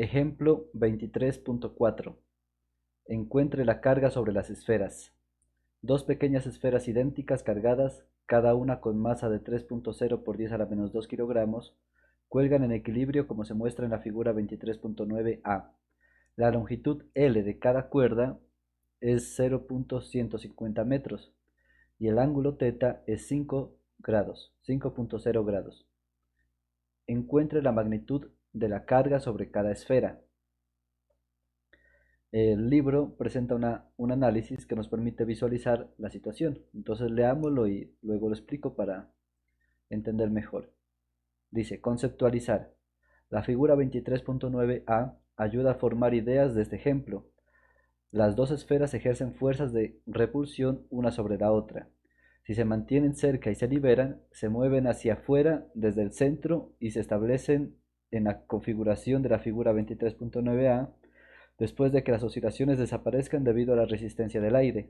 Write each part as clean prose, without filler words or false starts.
Ejemplo 23.4. Encuentre la carga sobre las esferas. Dos pequeñas esferas idénticas cargadas, cada una con masa de 3.0 por 10 a la menos 2 kilogramos, cuelgan en equilibrio como se muestra en la figura 23.9a. La longitud L de cada cuerda es 0.150 metros y el ángulo θ es 5 grados, 5.0 grados. Encuentre la magnitud de la carga sobre cada esfera. El libro presenta un análisis que nos permite visualizar la situación. Entonces leámoslo y luego lo explico para entender mejor. Dice, conceptualizar. La figura 23.9a ayuda a formar ideas de este ejemplo. Las dos esferas ejercen fuerzas de repulsión una sobre la otra. Si se mantienen cerca y se liberan, se mueven hacia afuera desde el centro y se establecen en la configuración de la figura 23.9a después de que las oscilaciones desaparezcan debido a la resistencia del aire.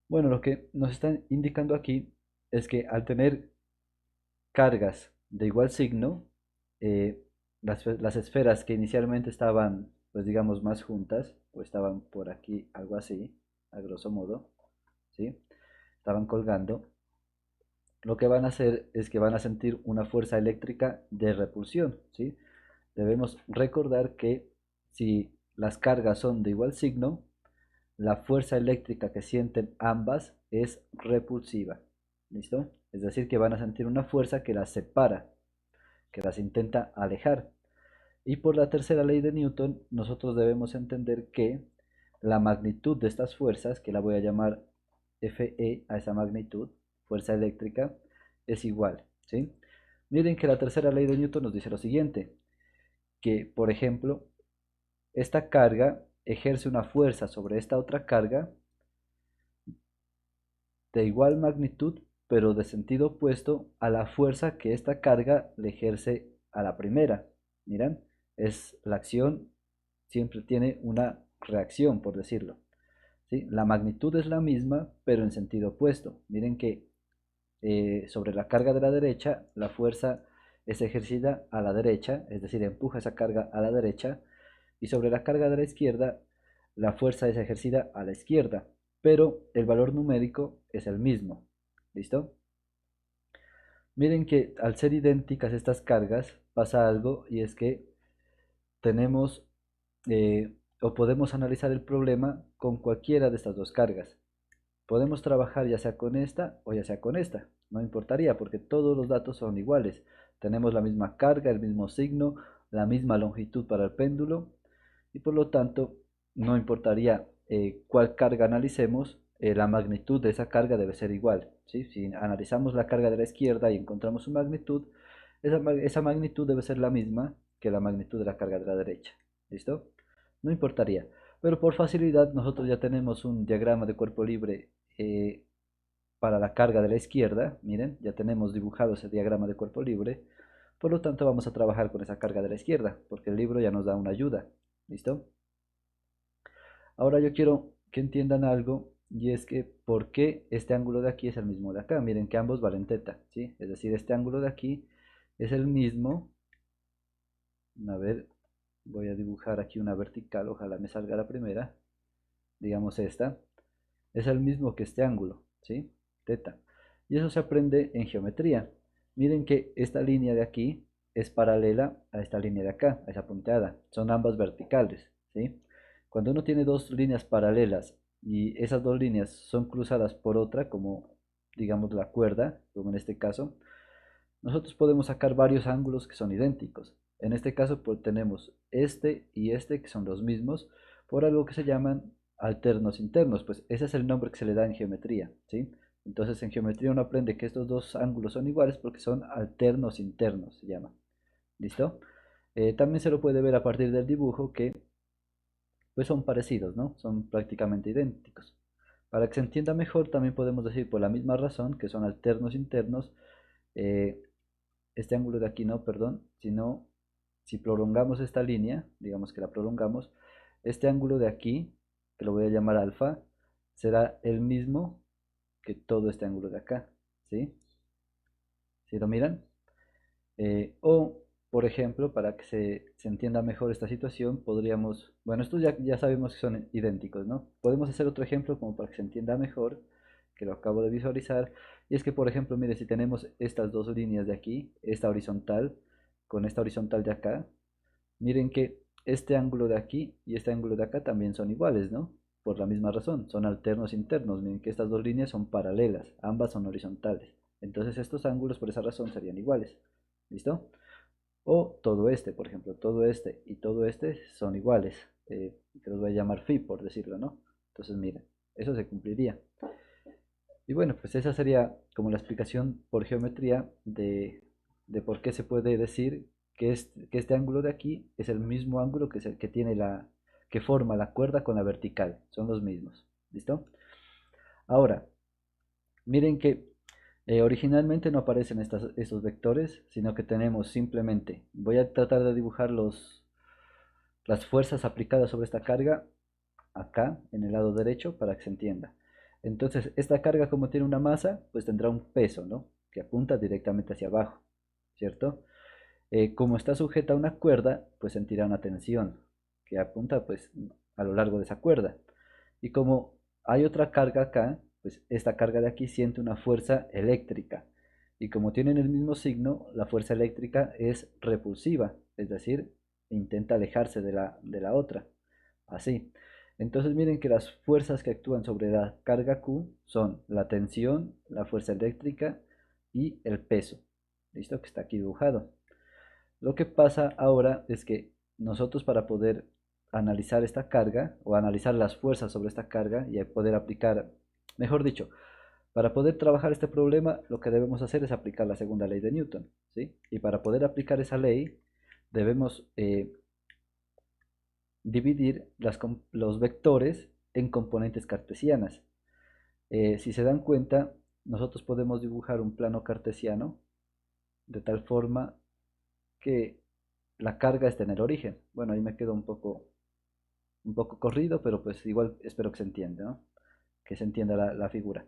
Bueno, lo que nos están indicando aquí es que al tener cargas de igual signo, eh, las esferas que inicialmente estaban, pues digamos, más juntas, o estaban por aquí, algo así, a grosso modo, ¿sí? Estaban colgando, lo que van a hacer es que van a sentir una fuerza eléctrica de repulsión, ¿sí? Debemos recordar que si las cargas son de igual signo, la fuerza eléctrica que sienten ambas es repulsiva. ¿Listo? Es decir, que van a sentir una fuerza que las separa, que las intenta alejar. Y por la tercera ley de Newton, nosotros debemos entender que la magnitud de estas fuerzas, que la voy a llamar Fe a esa magnitud, fuerza eléctrica, es igual. ¿Sí? Miren que la tercera ley de Newton nos dice lo siguiente, que por ejemplo, esta carga ejerce una fuerza sobre esta otra carga de igual magnitud, pero de sentido opuesto a la fuerza que esta carga le ejerce a la primera. Miran, es la acción siempre tiene una reacción, por decirlo. ¿Sí? La magnitud es la misma, pero en sentido opuesto. Miren que sobre la carga de la derecha, la fuerza es ejercida a la derecha, es decir, empuja esa carga a la derecha, y sobre la carga de la izquierda, la fuerza es ejercida a la izquierda, pero el valor numérico es el mismo. ¿Listo? Miren que al ser idénticas estas cargas pasa algo y es que tenemos o podemos analizar el problema con cualquiera de estas dos cargas. Podemos trabajar ya sea con esta o ya sea con esta, no importaría porque todos los datos son iguales. Tenemos la misma carga, el mismo signo, la misma longitud para el péndulo y por lo tanto no importaría cuál carga analicemos, la magnitud de esa carga debe ser igual. ¿Sí? Si analizamos la carga de la izquierda y encontramos su magnitud, esa magnitud debe ser la misma que la magnitud de la carga de la derecha. ¿Listo? No importaría. Pero por facilidad nosotros ya tenemos un diagrama de cuerpo libre para la carga de la izquierda. Miren, ya tenemos dibujado ese diagrama de cuerpo libre. Por lo tanto vamos a trabajar con esa carga de la izquierda, porque el libro ya nos da una ayuda. ¿Listo? Ahora yo quiero que entiendan algo y es que por qué este ángulo de aquí es el mismo de acá. Miren que ambos valen teta, ¿sí? Es decir, este ángulo de aquí es el mismo. A ver, voy a dibujar aquí una vertical, ojalá me salga la primera. Digamos esta. Es el mismo que este ángulo, ¿sí? Teta. Y eso se aprende en geometría. Miren que esta línea de aquí es paralela a esta línea de acá, a esa punteada. Son ambas verticales, ¿sí? Cuando uno tiene dos líneas paralelas y esas dos líneas son cruzadas por otra, como digamos la cuerda, como en este caso, nosotros podemos sacar varios ángulos que son idénticos. En este caso pues, tenemos este y este que son los mismos por algo que se llaman alternos internos, pues ese es el nombre que se le da en geometría, ¿sí? Entonces en geometría uno aprende que estos dos ángulos son iguales porque son alternos internos, se llama. ¿Listo? También se lo puede ver a partir del dibujo que pues son parecidos, ¿no? Son prácticamente idénticos. Para que se entienda mejor, también podemos decir por la misma razón que son alternos internos, eh, este ángulo de aquí no, perdón, sino si prolongamos esta línea, digamos que la prolongamos, este ángulo de aquí, que lo voy a llamar alfa, será el mismo que todo este ángulo de acá, ¿sí? ¿Sí lo miran? O por ejemplo, para que se entienda mejor esta situación, podríamos, bueno, estos ya sabemos que son idénticos, ¿no? Podemos hacer otro ejemplo como para que se entienda mejor, que lo acabo de visualizar, y es que, por ejemplo, mire, si tenemos estas dos líneas de aquí, esta horizontal con esta horizontal de acá, miren que este ángulo de aquí y este ángulo de acá también son iguales, ¿no? Por la misma razón, son alternos internos. Miren que estas dos líneas son paralelas, ambas son horizontales. Entonces estos ángulos por esa razón serían iguales. ¿Listo? O todo este, por ejemplo, todo este y todo este son iguales. Que los voy a llamar phi, por decirlo, ¿no? Entonces, miren, eso se cumpliría. Y bueno, pues esa sería como la explicación por geometría de por qué se puede decir que este ángulo de aquí es el mismo ángulo que, que tiene que forma la cuerda con la vertical. Son los mismos. ¿Listo? Ahora, miren que originalmente no aparecen estos vectores, sino que tenemos simplemente, voy a tratar de dibujar las fuerzas aplicadas sobre esta carga acá en el lado derecho para que se entienda. Entonces, esta carga como tiene una masa, pues tendrá un peso, ¿no? Que apunta directamente hacia abajo, ¿cierto? Como está sujeta a una cuerda, pues sentirá una tensión que apunta pues a lo largo de esa cuerda. Y como hay otra carga acá, pues esta carga de aquí siente una fuerza eléctrica. Y como tienen el mismo signo, la fuerza eléctrica es repulsiva, es decir, intenta alejarse de la otra. Así. Entonces miren que las fuerzas que actúan sobre la carga Q son la tensión, la fuerza eléctrica y el peso. ¿Listo? Que está aquí dibujado. Lo que pasa ahora es que nosotros para poder analizar esta carga o analizar las fuerzas sobre esta carga y poder aplicar, mejor dicho, para poder trabajar este problema, lo que debemos hacer es aplicar la segunda ley de Newton, ¿sí? Y para poder aplicar esa ley, debemos dividir los vectores en componentes cartesianas. Si se dan cuenta, nosotros podemos dibujar un plano cartesiano de tal forma que la carga esté en el origen. Bueno, ahí me quedo un poco corrido, pero pues igual espero que se entienda, ¿no? Que se entienda la figura.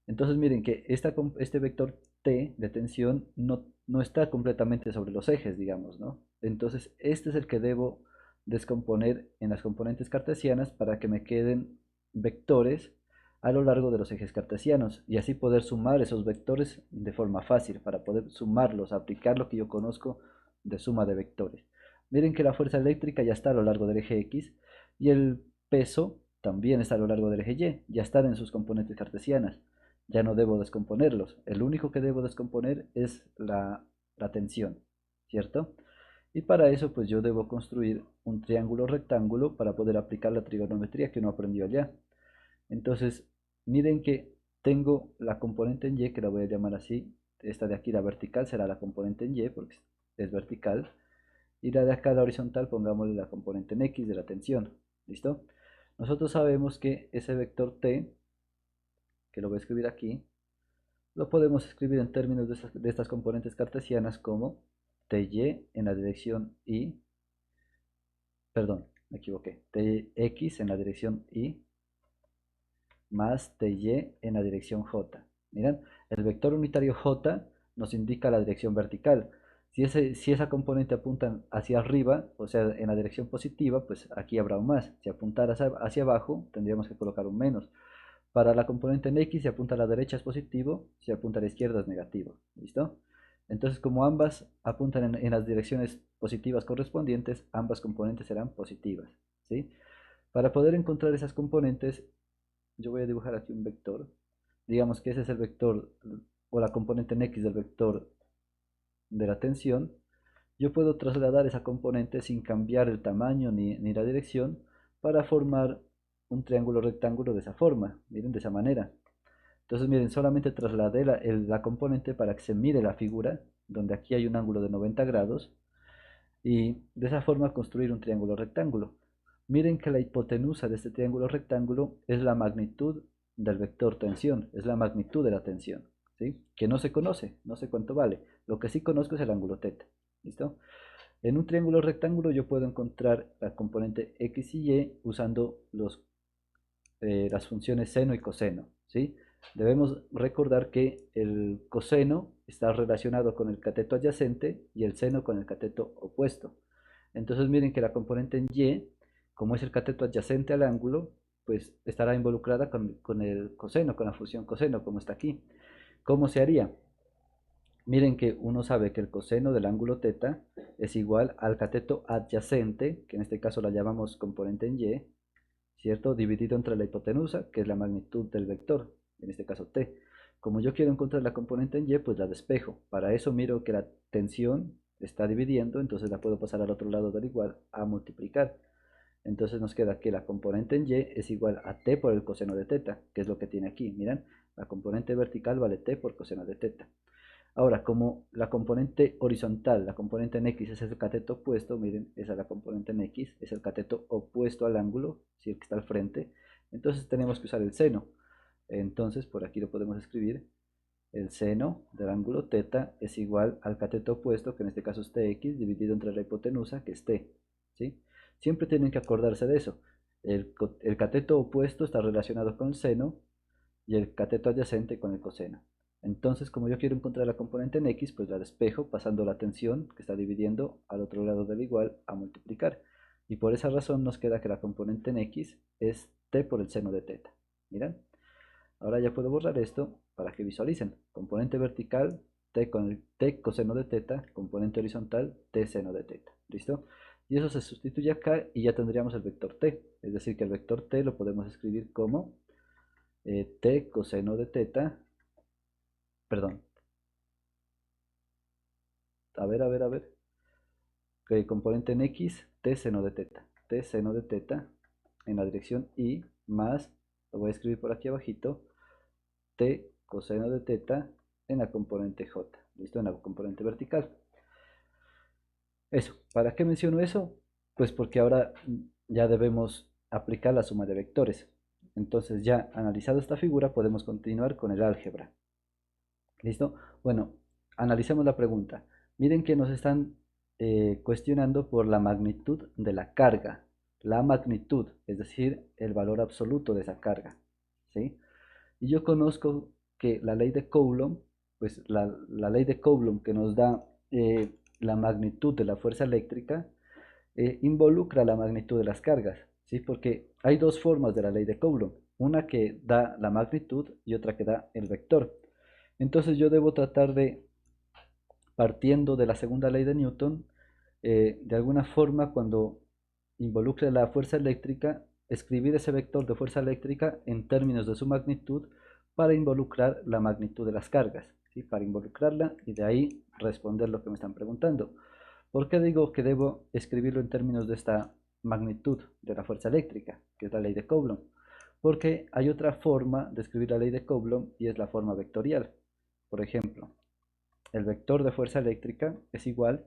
Entonces miren que este vector t de tensión no está completamente sobre los ejes, digamos, ¿no? Entonces este es el que debo descomponer en las componentes cartesianas para que me queden vectores a lo largo de los ejes cartesianos y así poder sumar esos vectores de forma fácil, para poder sumarlos, aplicar lo que yo conozco de suma de vectores. Miren que la fuerza eléctrica ya está a lo largo del eje X y el peso también está a lo largo del eje Y, ya están en sus componentes cartesianas. Ya no debo descomponerlos. El único que debo descomponer es la tensión, ¿cierto? Y para eso pues yo debo construir un triángulo rectángulo para poder aplicar la trigonometría que uno aprendió allá. Entonces, miren que tengo la componente en Y, que la voy a llamar así. Esta de aquí, la vertical, será la componente en Y porque es vertical. Y la de acá, la horizontal, pongámosle la componente en X de la tensión. ¿Listo? Nosotros sabemos que ese vector T, que lo voy a escribir aquí, lo podemos escribir en términos de estas componentes cartesianas como Ty en la dirección Y, perdón, me equivoqué, Tx en la dirección Y más Ty en la dirección J. Miren, el vector unitario J nos indica la dirección vertical. Si esa componente apunta hacia arriba, o sea, en la dirección positiva, pues aquí habrá un más. Si apuntara hacia abajo, tendríamos que colocar un menos. Para la componente en X, si apunta a la derecha es positivo, si apunta a la izquierda es negativo. ¿Listo? Entonces, como ambas apuntan en las direcciones positivas correspondientes, ambas componentes serán positivas. ¿Sí? Para poder encontrar esas componentes, yo voy a dibujar aquí un vector. Digamos que ese es el vector o la componente en X del vector de la tensión. Yo puedo trasladar esa componente sin cambiar el tamaño ni la dirección para formar un triángulo rectángulo de esa forma. Miren, de esa manera. Entonces, miren, solamente trasladé la componente para que se mire la figura, donde aquí hay un ángulo de 90 grados, y de esa forma construir un triángulo rectángulo. Miren que la hipotenusa de este triángulo rectángulo es la magnitud del vector tensión, es la magnitud de la tensión, ¿sí? Que no se conoce, no sé cuánto vale. Lo que sí conozco es el ángulo θ, ¿listo? En un triángulo rectángulo yo puedo encontrar la componente x y y usando las funciones seno y coseno, ¿sí? Debemos recordar que el coseno está relacionado con el cateto adyacente y el seno con el cateto opuesto. Entonces miren que la componente en y, como es el cateto adyacente al ángulo, pues estará involucrada con el coseno, con la función coseno, como está aquí. ¿Cómo se haría? Miren que uno sabe que el coseno del ángulo θ es igual al cateto adyacente, que en este caso la llamamos componente en y, ¿cierto? Dividido entre la hipotenusa, que es la magnitud del vector, en este caso t. Como yo quiero encontrar la componente en y, pues la despejo. Para eso miro que la tensión está dividiendo, entonces la puedo pasar al otro lado del igual a multiplicar. Entonces nos queda que la componente en y es igual a t por el coseno de θ, que es lo que tiene aquí. Miren, la componente vertical vale t por coseno de θ. Ahora, como la componente horizontal, la componente en x es el cateto opuesto, miren, esa es la componente en x, es el cateto opuesto al ángulo, si el que está al frente, entonces tenemos que usar el seno. Entonces, por aquí lo podemos escribir, el seno del ángulo θ es igual al cateto opuesto, que en este caso es tx, dividido entre la hipotenusa, que es t, ¿sí? Siempre tienen que acordarse de eso. El cateto opuesto está relacionado con el seno y el cateto adyacente con el coseno. Entonces, como yo quiero encontrar la componente en x, pues la despejo pasando la tensión que está dividiendo al otro lado del igual a multiplicar. Y por esa razón nos queda que la componente en x es t por el seno de θ. Miren, ahora ya puedo borrar esto para que visualicen. Componente vertical, t con el t coseno de θ, componente horizontal, t seno de θ. ¿Listo? Y eso se sustituye acá y ya tendríamos el vector t. Es decir, que el vector t lo podemos escribir como t coseno de θ, perdón, a ver, que componente en x, t seno de θ, t seno de θ en la dirección y más, lo voy a escribir por aquí abajito, t coseno de θ en la componente j, listo, en la componente vertical. Eso, ¿para qué menciono eso? Pues porque ahora ya debemos aplicar la suma de vectores. Entonces ya analizado esta figura podemos continuar con el álgebra. ¿Listo? Bueno, analicemos la pregunta. Miren que nos están cuestionando por la magnitud de la carga. La magnitud, es decir, el valor absoluto de esa carga. ¿Sí? Y yo conozco que la ley de Coulomb, pues la ley de Coulomb que nos da la magnitud de la fuerza eléctrica, involucra la magnitud de las cargas. ¿Sí? Porque hay dos formas de la ley de Coulomb. Una que da la magnitud y otra que da el vector. Entonces yo debo tratar de, partiendo de la segunda ley de Newton, de alguna forma cuando involucre la fuerza eléctrica, escribir ese vector de fuerza eléctrica en términos de su magnitud para involucrar la magnitud de las cargas, ¿sí? Para involucrarla y de ahí responder lo que me están preguntando. ¿Por qué digo que debo escribirlo en términos de esta magnitud de la fuerza eléctrica, que es la ley de Coulomb? Porque hay otra forma de escribir la ley de Coulomb y es la forma vectorial. Por ejemplo, el vector de fuerza eléctrica es igual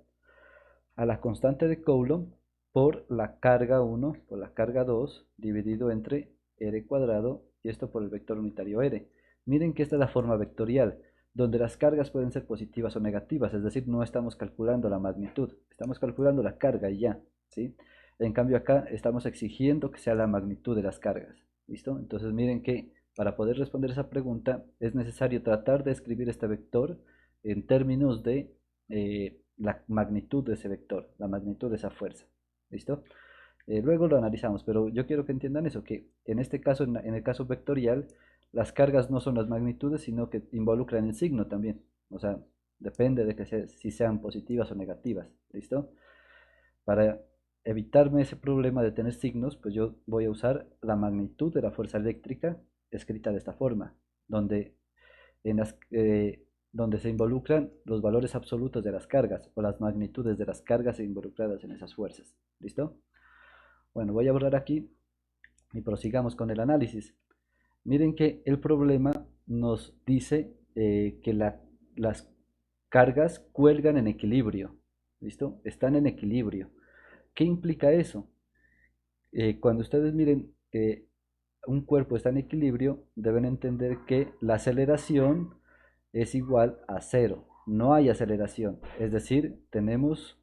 a la constante de Coulomb por la carga 1 por la carga 2 dividido entre r cuadrado y esto por el vector unitario r. Miren que esta es la forma vectorial, donde las cargas pueden ser positivas o negativas, es decir, no estamos calculando la magnitud, estamos calculando la carga y ya, ¿sí? En cambio acá estamos exigiendo que sea la magnitud de las cargas, ¿listo? Entonces miren que para poder responder esa pregunta es necesario tratar de escribir este vector en términos de la magnitud de ese vector, la magnitud de esa fuerza. ¿Listo? Luego lo analizamos, pero yo quiero que entiendan eso, que en este caso, en el caso vectorial, las cargas no son las magnitudes, sino que involucran el signo también. O sea, depende de que si sean positivas o negativas. ¿Listo? Para evitarme ese problema de tener signos, pues yo voy a usar la magnitud de la fuerza eléctrica escrita de esta forma, donde donde se involucran los valores absolutos de las cargas o las magnitudes de las cargas involucradas en esas fuerzas. ¿Listo? Bueno, voy a borrar aquí y prosigamos con el análisis. Miren que el problema nos dice que las cargas cuelgan en equilibrio. ¿Listo? Están en equilibrio. ¿Qué implica eso? Cuando ustedes miren que un cuerpo está en equilibrio, deben entender que la aceleración es igual a cero. No hay aceleración. Es decir, tenemos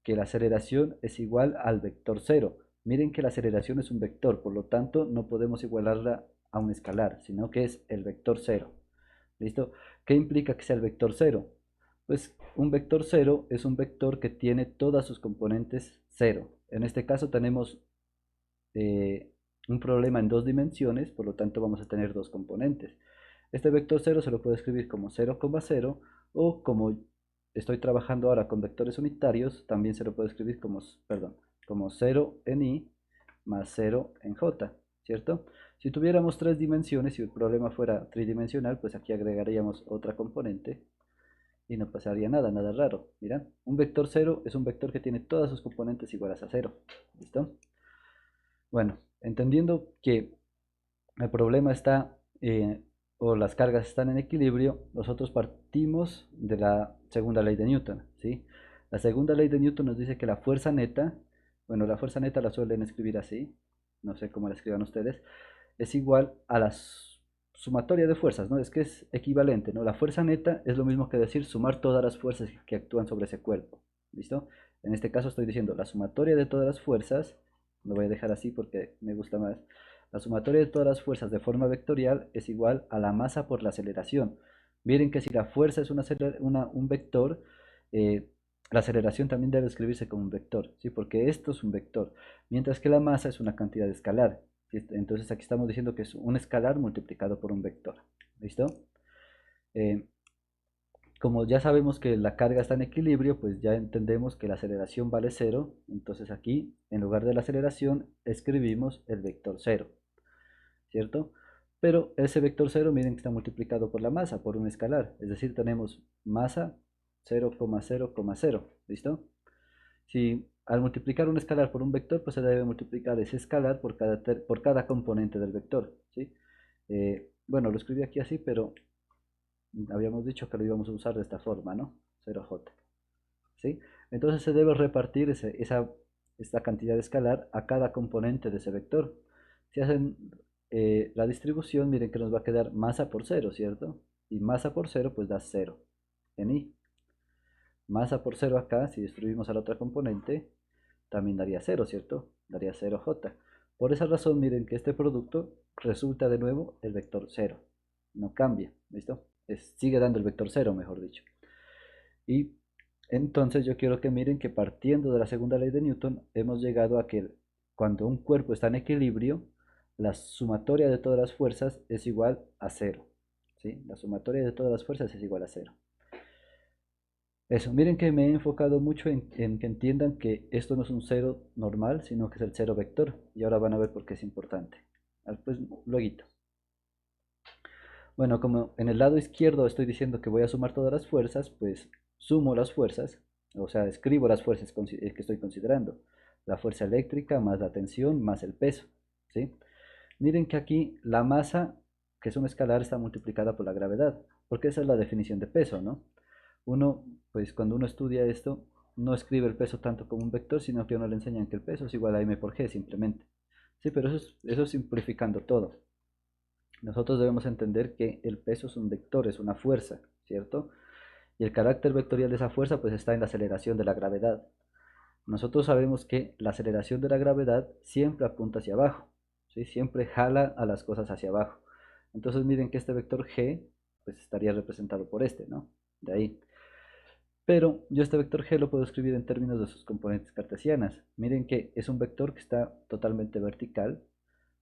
que la aceleración es igual al vector cero. Miren que la aceleración es un vector, por lo tanto no podemos igualarla a un escalar, sino que es el vector 0. ¿Listo? ¿Qué implica que sea el vector 0? Pues un vector 0 es un vector que tiene todas sus componentes 0. En este caso tenemos un problema en dos dimensiones, por lo tanto vamos a tener dos componentes. Este vector 0 se lo puedo escribir como 0,0 o como estoy trabajando ahora con vectores unitarios, también se lo puedo escribir como, perdón, como 0 en i más 0 en j, ¿cierto? Si tuviéramos tres dimensiones y el problema fuera tridimensional, pues aquí agregaríamos otra componente y no pasaría nada, nada raro. Miran, un vector 0 es un vector que tiene todas sus componentes iguales a 0. ¿Listo? Bueno, entendiendo que el problema está, o las cargas están en equilibrio, nosotros partimos de la segunda ley de Newton, ¿sí? La segunda ley de Newton nos dice que la fuerza neta, bueno, la fuerza neta la suelen escribir así, no sé cómo la escriban ustedes, es igual a la sumatoria de fuerzas, ¿no? Es que es equivalente, ¿no? La fuerza neta es lo mismo que decir sumar todas las fuerzas que actúan sobre ese cuerpo, ¿listo? En este caso estoy diciendo la sumatoria de todas las fuerzas, lo voy a dejar así porque me gusta más. La sumatoria de todas las fuerzas de forma vectorial es igual a la masa por la aceleración. Miren que si la fuerza es un vector, eh, la aceleración también debe escribirse como un vector, ¿sí? Porque esto es un vector, mientras que la masa es una cantidad escalar. ¿Sí? Entonces aquí estamos diciendo que es un escalar multiplicado por un vector. ¿Listo? Eh, como ya sabemos que la carga está en equilibrio, pues ya entendemos que la aceleración vale 0. Entonces aquí, en lugar de la aceleración, escribimos el vector 0. ¿Cierto? Pero ese vector 0, miren que está multiplicado por la masa, por un escalar. Es decir, tenemos masa 0,0,0. ¿Listo? Si al multiplicar un escalar por un vector, pues se debe multiplicar ese escalar por cada componente del vector. ¿Sí? Bueno, lo escribí aquí así, pero habíamos dicho que lo íbamos a usar de esta forma, ¿no? 0j. ¿Sí? Entonces se debe repartir esta cantidad escalar a cada componente de ese vector. Si hacen la distribución, miren que nos va a quedar masa por 0, ¿cierto? Y masa por 0 pues da 0 en i. Masa por 0 acá, si distribuimos a la otra componente, también daría 0, ¿cierto? Daría 0j. Por esa razón, miren que este producto resulta de nuevo el vector 0. No cambia, ¿listo? Sigue dando el vector 0, mejor dicho. Y entonces yo quiero que miren que partiendo de la segunda ley de Newton, hemos llegado a que cuando un cuerpo está en equilibrio, la sumatoria de todas las fuerzas es igual a 0. ¿Sí? La sumatoria de todas las fuerzas es igual a 0. Eso, miren que me he enfocado mucho en que entiendan que esto no es un cero normal, sino que es el cero vector. Y ahora van a ver por qué es importante. Pues luego. Bueno, como en el lado izquierdo estoy diciendo que voy a sumar todas las fuerzas, pues sumo las fuerzas, o sea, escribo las fuerzas que estoy considerando. La fuerza eléctrica más la tensión más el peso, ¿sí? Miren que aquí la masa, que es un escalar, está multiplicada por la gravedad, porque esa es la definición de peso, ¿no? Uno, pues cuando uno estudia esto, no escribe el peso tanto como un vector, sino que a uno le enseñan que el peso es igual a m por g simplemente. Sí, pero eso es simplificando todo. Nosotros debemos entender que el peso es un vector, es una fuerza, ¿cierto? Y el carácter vectorial de esa fuerza pues está en la aceleración de la gravedad. Nosotros sabemos que la aceleración de la gravedad siempre apunta hacia abajo, ¿sí? Siempre jala a las cosas hacia abajo. Entonces miren que este vector g pues estaría representado por este, ¿no? De ahí. Pero yo este vector g lo puedo escribir en términos de sus componentes cartesianas. Miren que es un vector que está totalmente vertical.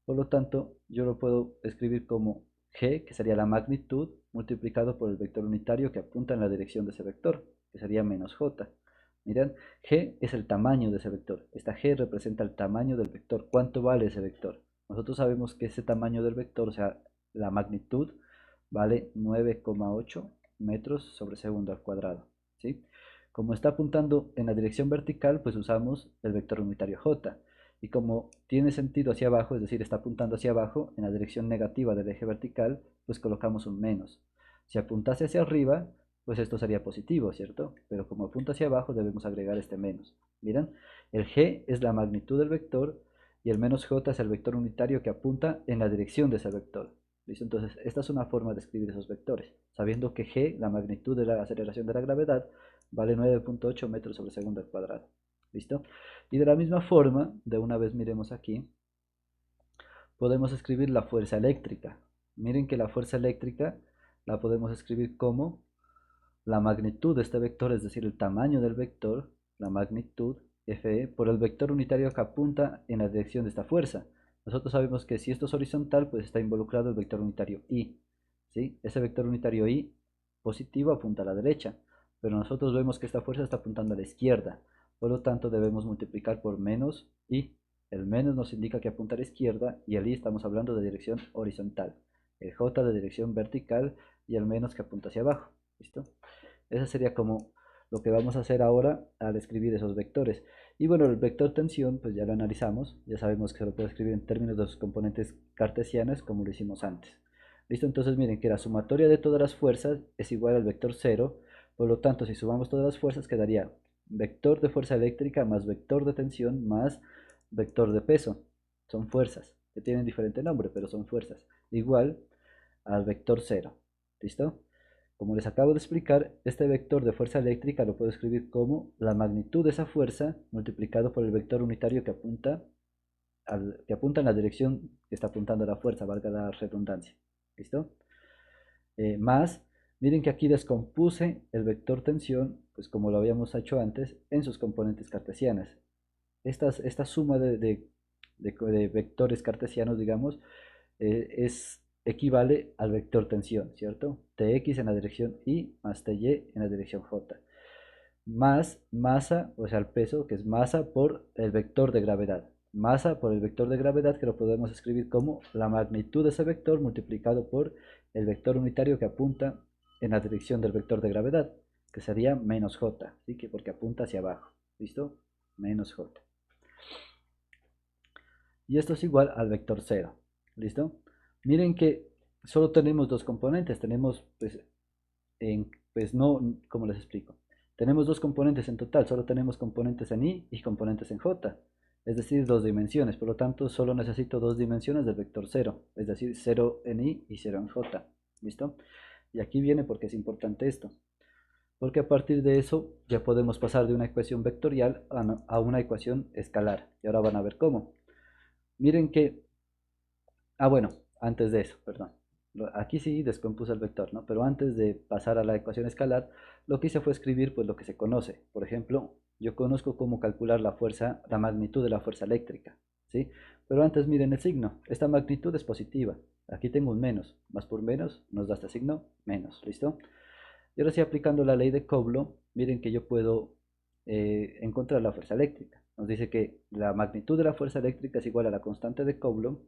Por lo tanto, yo lo puedo escribir como g, que sería la magnitud, multiplicado por el vector unitario que apunta en la dirección de ese vector, que sería menos j. Miren, g es el tamaño de ese vector. Esta g representa el tamaño del vector. ¿Cuánto vale ese vector? Nosotros sabemos que ese tamaño del vector, o sea, la magnitud, vale 9,8 metros sobre segundo al cuadrado. ¿Sí? Como está apuntando en la dirección vertical, pues usamos el vector unitario j. Y como tiene sentido hacia abajo, es decir, está apuntando hacia abajo, en la dirección negativa del eje vertical, pues colocamos un menos. Si apuntase hacia arriba, pues esto sería positivo, ¿cierto? Pero como apunta hacia abajo, debemos agregar este menos. ¿Miren? El g es la magnitud del vector y el menos j es el vector unitario que apunta en la dirección de ese vector. ¿Listo? Entonces, esta es una forma de escribir esos vectores, sabiendo que g, la magnitud de la aceleración de la gravedad, vale 9,8 metros sobre segundo al cuadrado. ¿Listo? Y de la misma forma, de una vez miremos aquí, podemos escribir la fuerza eléctrica. Miren que la fuerza eléctrica la podemos escribir como la magnitud de este vector, es decir, el tamaño del vector, la magnitud Fe, por el vector unitario que apunta en la dirección de esta fuerza. Nosotros sabemos que si esto es horizontal, pues está involucrado el vector unitario I. ¿Sí? Ese vector unitario I positivo apunta a la derecha, pero nosotros vemos que esta fuerza está apuntando a la izquierda. Por lo tanto, debemos multiplicar por menos I. El menos nos indica que apunta a la izquierda y el I estamos hablando de dirección horizontal. El J de dirección vertical y el menos que apunta hacia abajo. ¿Listo? Eso sería como lo que vamos a hacer ahora al escribir esos vectores. Y bueno, el vector tensión, pues ya lo analizamos, ya sabemos que se lo puede escribir en términos de sus componentes cartesianas, como lo hicimos antes. ¿Listo? Entonces miren que la sumatoria de todas las fuerzas es igual al vector 0, por lo tanto, si sumamos todas las fuerzas, quedaría vector de fuerza eléctrica más vector de tensión más vector de peso. Son fuerzas, que tienen diferente nombre, pero son fuerzas. Igual al vector 0. ¿Listo? Como les acabo de explicar, este vector de fuerza eléctrica lo puedo escribir como la magnitud de esa fuerza multiplicado por el vector unitario que apunta en la dirección que está apuntando la fuerza, valga la redundancia. ¿Listo? Más, miren que aquí descompuse el vector tensión, pues como lo habíamos hecho antes, en sus componentes cartesianas. Esta suma de vectores cartesianos, digamos, equivale al vector tensión, ¿cierto? Tx en la dirección Y más Ty en la dirección J. Más masa, o sea, el peso, que es masa por el vector de gravedad. Masa por el vector de gravedad, que lo podemos escribir como la magnitud de ese vector multiplicado por el vector unitario que apunta en la dirección del vector de gravedad, que sería menos J, ¿sí? Porque apunta hacia abajo. ¿Listo? Menos J. Y esto es igual al vector 0. ¿Listo? Miren que solo tenemos dos componentes. Tenemos, pues no, ¿cómo les explico? Tenemos dos componentes en total. Solo tenemos componentes en Y y componentes en J. Es decir, dos dimensiones. Por lo tanto, solo necesito dos dimensiones del vector 0. Es decir, 0 en Y y 0 en J. ¿Listo? Y aquí viene porque es importante esto. Porque a partir de eso ya podemos pasar de una ecuación vectorial a una ecuación escalar. Y ahora van a ver cómo. Miren que, bueno, antes de eso, perdón. Aquí sí descompuse el vector, ¿no? Pero antes de pasar a la ecuación escalar, lo que hice fue escribir pues lo que se conoce. Por ejemplo, yo conozco cómo calcular la fuerza, la magnitud de la fuerza eléctrica, ¿sí? Pero antes miren el signo. Esta magnitud es positiva. Aquí tengo un menos. Más por menos nos da este signo menos, ¿listo? Y ahora sí, aplicando la ley de Coulomb, miren que yo puedo encontrar la fuerza eléctrica. Nos dice que la magnitud de la fuerza eléctrica es igual a la constante de Coulomb,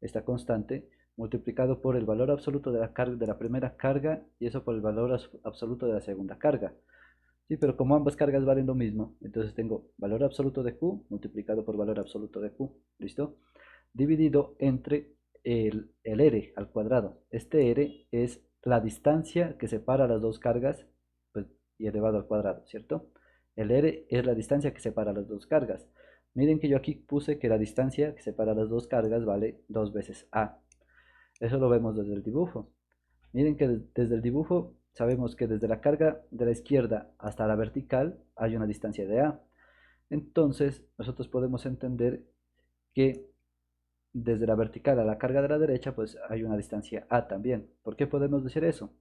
esta constante, multiplicado por el valor absoluto de la primera carga y eso por el valor absoluto de la segunda carga. Sí, pero como ambas cargas valen lo mismo, entonces tengo valor absoluto de Q multiplicado por valor absoluto de Q, ¿listo? Dividido entre el R al cuadrado. Este R es la distancia que separa las dos cargas, pues, y elevado al cuadrado, ¿cierto? El R es la distancia que separa las dos cargas. Miren que yo aquí puse que la distancia que separa las dos cargas vale 2 veces A. Eso lo vemos desde el dibujo. Miren que desde el dibujo sabemos que desde la carga de la izquierda hasta la vertical hay una distancia de A. Entonces nosotros podemos entender que desde la vertical a la carga de la derecha pues hay una distancia A también. ¿Por qué podemos decir eso?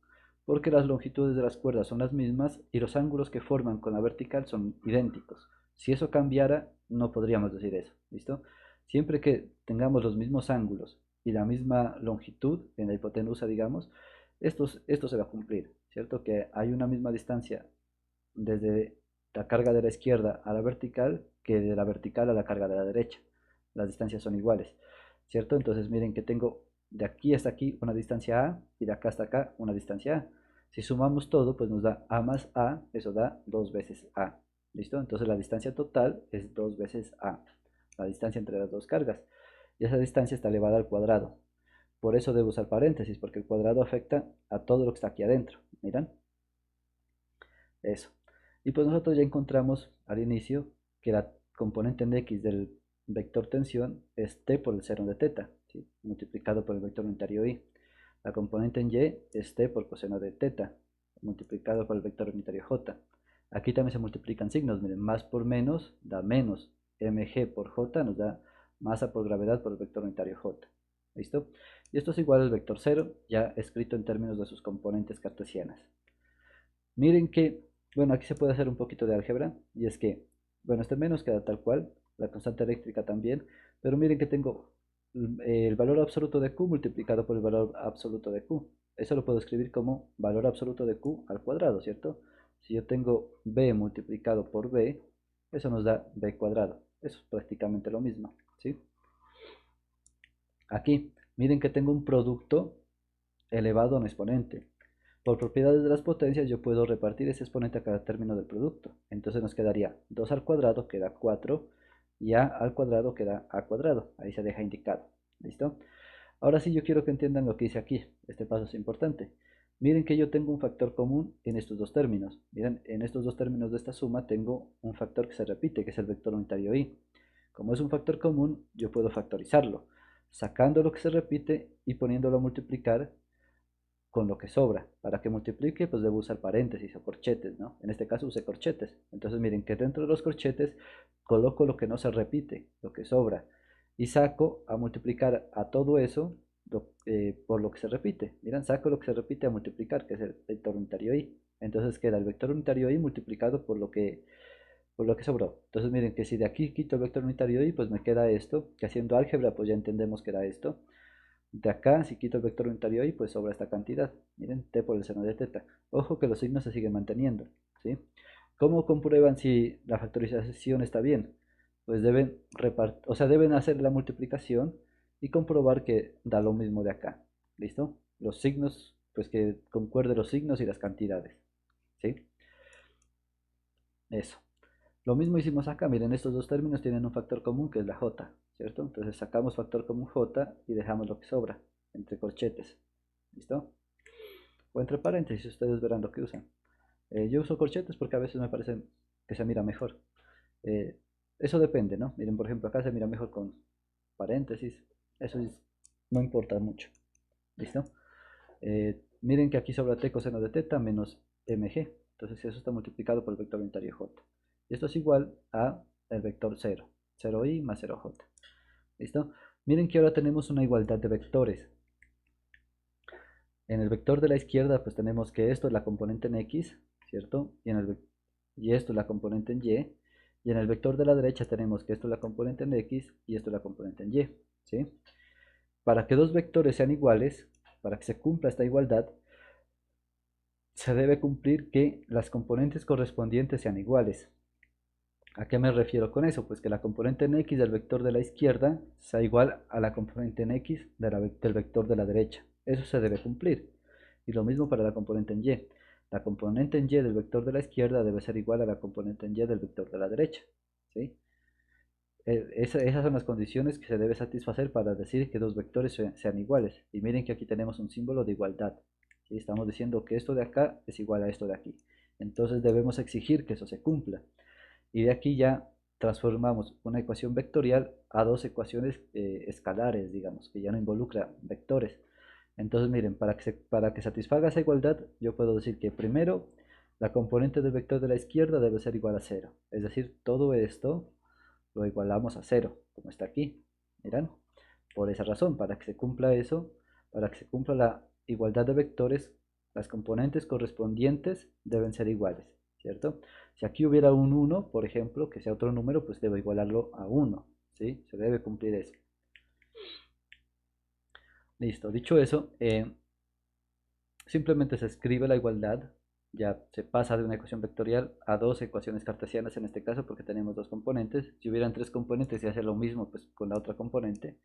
Porque las longitudes de las cuerdas son las mismas y los ángulos que forman con la vertical son idénticos. Si eso cambiara, no podríamos decir eso, ¿listo? Siempre que tengamos los mismos ángulos y la misma longitud en la hipotenusa, digamos, esto se va a cumplir, ¿cierto? Que hay una misma distancia desde la carga de la izquierda a la vertical que de la vertical a la carga de la derecha. Las distancias son iguales, ¿cierto? Entonces miren que tengo de aquí hasta aquí una distancia A y de acá hasta acá una distancia A. Si sumamos todo, pues nos da A más A, eso da 2 veces A. ¿Listo? Entonces la distancia total es 2 veces A, la distancia entre las dos cargas. Y esa distancia está elevada al cuadrado. Por eso debo usar paréntesis, porque el cuadrado afecta a todo lo que está aquí adentro. ¿Miran? Eso. Y pues nosotros ya encontramos al inicio que la componente en X del vector tensión es T por el seno de teta, ¿sí? Multiplicado por el vector unitario Y. La componente en Y es T por coseno de teta, multiplicado por el vector unitario J. Aquí también se multiplican signos, miren, más por menos da menos. Mg por J nos da masa por gravedad por el vector unitario J. ¿Listo? Y esto es igual al vector 0, ya escrito en términos de sus componentes cartesianas. Miren que, bueno, aquí se puede hacer un poquito de álgebra, y es que, bueno, este menos queda tal cual, la constante eléctrica también, pero miren que tengo el valor absoluto de Q multiplicado por el valor absoluto de Q. Eso lo puedo escribir como valor absoluto de Q al cuadrado, ¿cierto? Si yo tengo B multiplicado por B, eso nos da B cuadrado. Eso es prácticamente lo mismo, ¿sí? Aquí, miren que tengo un producto elevado a un exponente. Por propiedades de las potencias yo puedo repartir ese exponente a cada término del producto. Entonces nos quedaría 2 al cuadrado, queda 4, y a al cuadrado queda a cuadrado. Ahí se deja indicado. ¿Listo? Ahora sí yo quiero que entiendan lo que hice aquí. Este paso es importante. Miren que yo tengo un factor común en estos dos términos. Miren, en estos dos términos de esta suma tengo un factor que se repite, que es el vector unitario y. Como es un factor común, yo puedo factorizarlo, sacando lo que se repite y poniéndolo a multiplicar con lo que sobra. Para que multiplique, pues debo usar paréntesis o corchetes, ¿no? En este caso usé corchetes. Entonces miren que dentro de los corchetes coloco lo que no se repite, lo que sobra, y saco a multiplicar a todo eso por lo que se repite. Miren, saco lo que se repite a multiplicar, que es el vector unitario y. Entonces queda el vector unitario y multiplicado por lo que sobró. Entonces miren que si de aquí quito el vector unitario y, pues me queda esto, que haciendo álgebra pues ya entendemos que era esto. De acá, si quito el vector unitario y, pues sobra esta cantidad. Miren, t por el seno de teta. Ojo que los signos se siguen manteniendo, ¿sí? ¿Cómo comprueban si la factorización está bien? Pues deben hacer la multiplicación y comprobar que da lo mismo de acá. ¿Listo? Los signos, pues que concuerden los signos y las cantidades, ¿sí? Eso. Lo mismo hicimos acá, miren, estos dos términos tienen un factor común que es la j, ¿cierto? Entonces sacamos factor común j y dejamos lo que sobra, entre corchetes, ¿listo? O entre paréntesis, ustedes verán lo que usan. Yo uso corchetes porque a veces me parece que se mira mejor. Eh, Eso depende, ¿no? Miren, por ejemplo, acá se mira mejor con paréntesis, no importa mucho, ¿listo? Miren que aquí sobra t coseno de teta menos mg, entonces eso está multiplicado por el vector unitario j. Y esto es igual a el vector 0, 0i más 0j. ¿Listo? Miren que ahora tenemos una igualdad de vectores. En el vector de la izquierda, pues tenemos que esto es la componente en x, ¿cierto? Y esto es la componente en y. Y en el vector de la derecha tenemos que esto es la componente en x y esto es la componente en y, ¿sí? Para que dos vectores sean iguales, para que se cumpla esta igualdad, se debe cumplir que las componentes correspondientes sean iguales. ¿A qué me refiero con eso? Pues que la componente en x del vector de la izquierda sea igual a la componente en x del vector de la derecha. Eso se debe cumplir. Y lo mismo para la componente en y. La componente en y del vector de la izquierda debe ser igual a la componente en y del vector de la derecha, ¿sí? Esas son las condiciones que se debe satisfacer para decir que dos vectores sean iguales. Y miren que aquí tenemos un símbolo de igualdad, ¿sí? Estamos diciendo que esto de acá es igual a esto de aquí. Entonces debemos exigir que eso se cumpla. Y de aquí ya transformamos una ecuación vectorial a dos ecuaciones escalares, digamos, que ya no involucra vectores. Entonces miren, para que satisfaga esa igualdad, yo puedo decir que primero la componente del vector de la izquierda debe ser igual a 0. Es decir, todo esto lo igualamos a 0, como está aquí. Miran, por esa razón, para que se cumpla eso, para que se cumpla la igualdad de vectores, las componentes correspondientes deben ser iguales, ¿cierto? Si aquí hubiera un 1, por ejemplo, que sea otro número, pues debo igualarlo a 1, ¿sí? Se debe cumplir eso. Listo, dicho eso, simplemente se escribe la igualdad, ya se pasa de una ecuación vectorial a dos ecuaciones cartesianas en este caso porque tenemos dos componentes. Si hubieran tres componentes se hace lo mismo pues con la otra componente,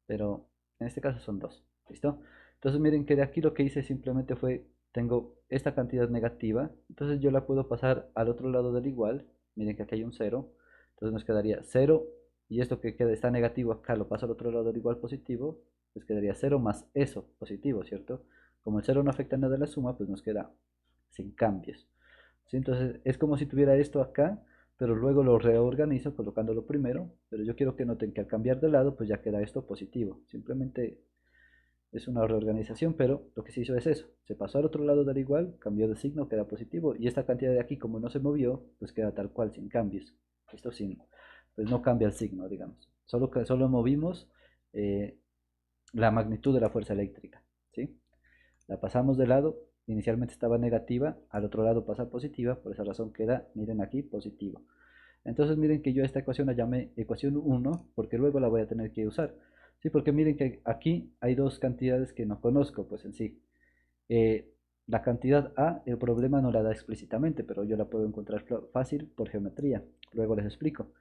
pero en este caso son dos, ¿listo? Entonces miren que de aquí lo que hice simplemente fue, tengo esta cantidad negativa, entonces yo la puedo pasar al otro lado del igual, miren que aquí hay un 0, entonces nos quedaría 0, y esto que queda está negativo acá lo paso al otro lado del igual positivo, pues quedaría 0 más eso positivo, ¿cierto? Como el 0 no afecta nada a la suma, pues nos queda sin cambios, ¿sí? Entonces es como si tuviera esto acá, pero luego lo reorganizo colocándolo primero, pero yo quiero que noten que al cambiar de lado pues ya queda esto positivo, simplemente es una reorganización, pero lo que se hizo es eso, se pasó al otro lado del igual, cambió de signo, queda positivo, y esta cantidad de aquí como no se movió, pues queda tal cual, sin cambios, esto sin, pues no cambia el signo, digamos, solo movimos la magnitud de la fuerza eléctrica, ¿sí? La pasamos de lado, inicialmente estaba negativa, al otro lado pasa positiva, por esa razón queda, miren aquí, positivo. Entonces miren que yo a esta ecuación la llamé ecuación 1 porque luego la voy a tener que usar. Sí, porque miren que aquí hay dos cantidades que no conozco, pues en sí. Eh, la cantidad A, el problema no la da explícitamente, pero yo la puedo encontrar fácil por geometría. Luego les explico.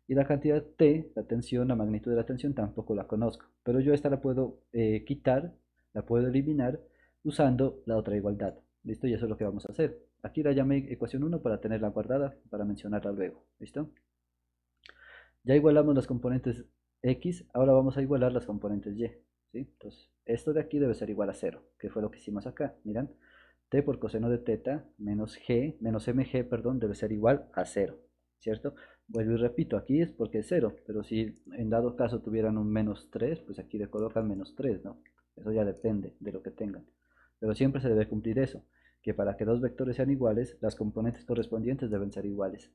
Y la cantidad T, la tensión, la magnitud de la tensión, tampoco la conozco. Pero yo esta la puedo quitar, la puedo eliminar usando la otra igualdad. ¿Listo? Y eso es lo que vamos a hacer. Aquí la llamé ecuación 1 para tenerla guardada, para mencionarla luego. ¿Listo? Ya igualamos las componentes X, ahora vamos a igualar las componentes Y. ¿Sí? Entonces, esto de aquí debe ser igual a 0, que fue lo que hicimos acá. Miran, T por coseno de teta menos G, menos mg, perdón, debe ser igual a 0. ¿Cierto? Vuelvo y repito, aquí es porque es 0, pero si en dado caso tuvieran un menos 3, pues aquí le colocan menos 3, ¿no? Eso ya depende de lo que tengan. Pero siempre se debe cumplir eso, que para que dos vectores sean iguales, las componentes correspondientes deben ser iguales.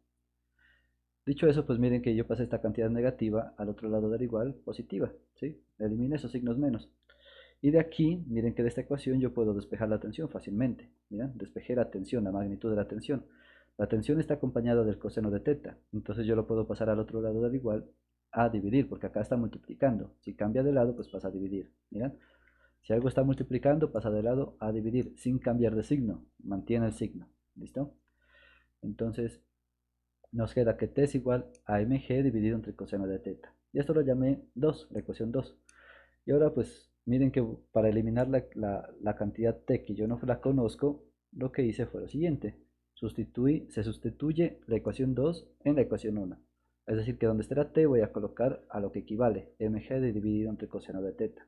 Dicho eso, pues miren que yo pasé esta cantidad negativa al otro lado del igual positiva, ¿sí? Elimine esos signos menos. Y de aquí, miren que de esta ecuación yo puedo despejar la tensión fácilmente. Miren, despejé la tensión, la magnitud de la tensión. La tensión está acompañada del coseno de teta, entonces yo lo puedo pasar al otro lado del igual a dividir, porque acá está multiplicando. Si cambia de lado, pues pasa a dividir. Miren, si algo está multiplicando, pasa de lado a dividir, sin cambiar de signo, mantiene el signo. ¿Listo? Entonces, nos queda que t es igual a mg dividido entre coseno de teta. Y esto lo llamé 2, la ecuación 2. Y ahora pues miren que para eliminar la cantidad t que yo no la conozco, lo que hice fue lo siguiente. Se sustituye la ecuación 2 en la ecuación 1. Es decir, que donde esté la t voy a colocar a lo que equivale mg dividido entre coseno de teta.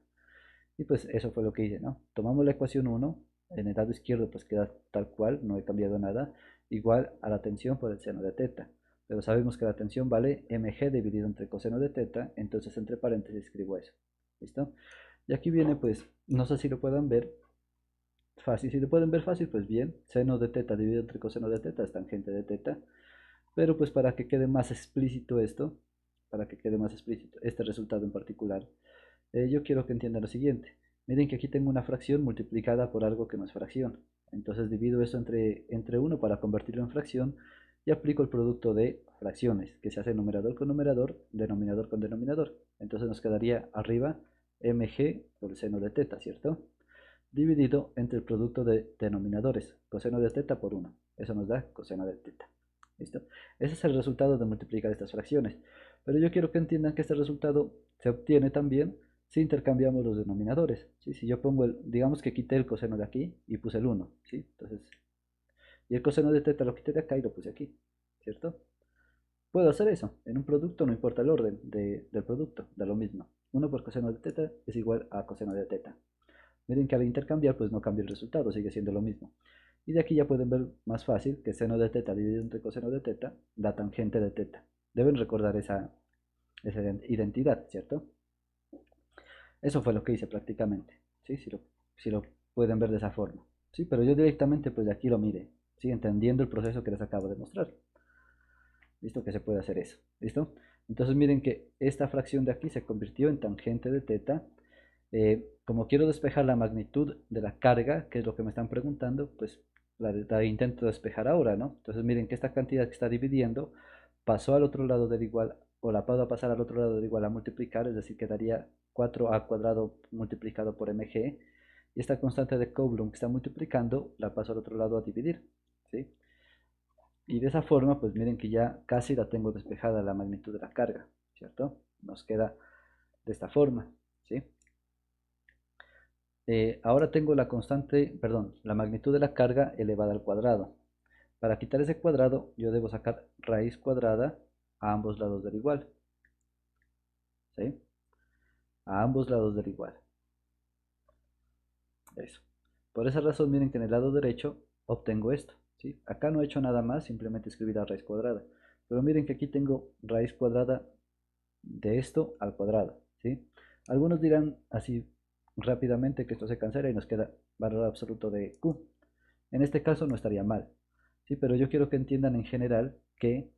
Y pues eso fue lo que hice, ¿no? Tomamos la ecuación 1, en el lado izquierdo pues queda tal cual, no he cambiado nada, igual a la tensión por el seno de teta. Pero sabemos que la tensión vale mg dividido entre coseno de teta, entonces entre paréntesis escribo eso. ¿Listo? Y aquí viene pues, no sé si lo puedan ver, fácil, si lo pueden ver fácil, pues bien, seno de teta dividido entre coseno de teta es tangente de teta. Pero pues para que quede más explícito esto, para que quede más explícito este resultado en particular, yo quiero que entiendan lo siguiente. Miren que aquí tengo una fracción multiplicada por algo que no es fracción. Entonces divido eso entre 1 para convertirlo en fracción y aplico el producto de fracciones, que se hace numerador con numerador, denominador con denominador. Entonces nos quedaría arriba mg por el seno de teta, ¿cierto? Dividido entre el producto de denominadores, coseno de teta por 1. Eso nos da coseno de teta. ¿Listo? Ese es el resultado de multiplicar estas fracciones. Pero yo quiero que entiendan que este resultado se obtiene también si intercambiamos los denominadores. ¿Sí? Si yo pongo digamos que quité el coseno de aquí y puse el 1. ¿Sí? Entonces, y el coseno de teta lo quité de acá y lo puse aquí. ¿Cierto? Puedo hacer eso. En un producto no importa el orden del producto, da lo mismo. 1 por coseno de teta es igual a coseno de teta. Miren que al intercambiar pues no cambia el resultado, sigue siendo lo mismo. Y de aquí ya pueden ver más fácil que seno de teta dividido entre coseno de teta da tangente de teta. Deben recordar esa identidad, ¿cierto? Eso fue lo que hice prácticamente, ¿sí? Si lo pueden ver de esa forma, ¿sí? Pero yo directamente pues de aquí lo mire, ¿sí? Entendiendo el proceso que les acabo de mostrar. ¿Listo? Que se puede hacer eso, ¿listo? Entonces miren que esta fracción de aquí se convirtió en tangente de teta. Como quiero despejar la magnitud de la carga, que es lo que me están preguntando, pues la intento despejar ahora, ¿no? Entonces miren que esta cantidad que está dividiendo pasó al otro lado del igual, o la puedo pasar al otro lado del igual a multiplicar, es decir, quedaría 4a cuadrado multiplicado por mg, y esta constante de Coulomb que está multiplicando, la paso al otro lado a dividir, ¿sí? Y de esa forma, pues miren que ya casi la tengo despejada la magnitud de la carga, ¿cierto? Nos queda de esta forma, ¿sí? Ahora tengo la constante, perdón, la magnitud de la carga elevada al cuadrado. Para quitar ese cuadrado, yo debo sacar raíz cuadrada a ambos lados del igual, ¿sí? A ambos lados del igual. Eso. Por esa razón, miren que en el lado derecho obtengo esto, ¿sí? Acá no he hecho nada más, simplemente escribí la raíz cuadrada. Pero miren que aquí tengo raíz cuadrada de esto al cuadrado, ¿sí? Algunos dirán así rápidamente que esto se cancela y nos queda valor absoluto de Q. En este caso no estaría mal, ¿sí? Pero yo quiero que entiendan en general que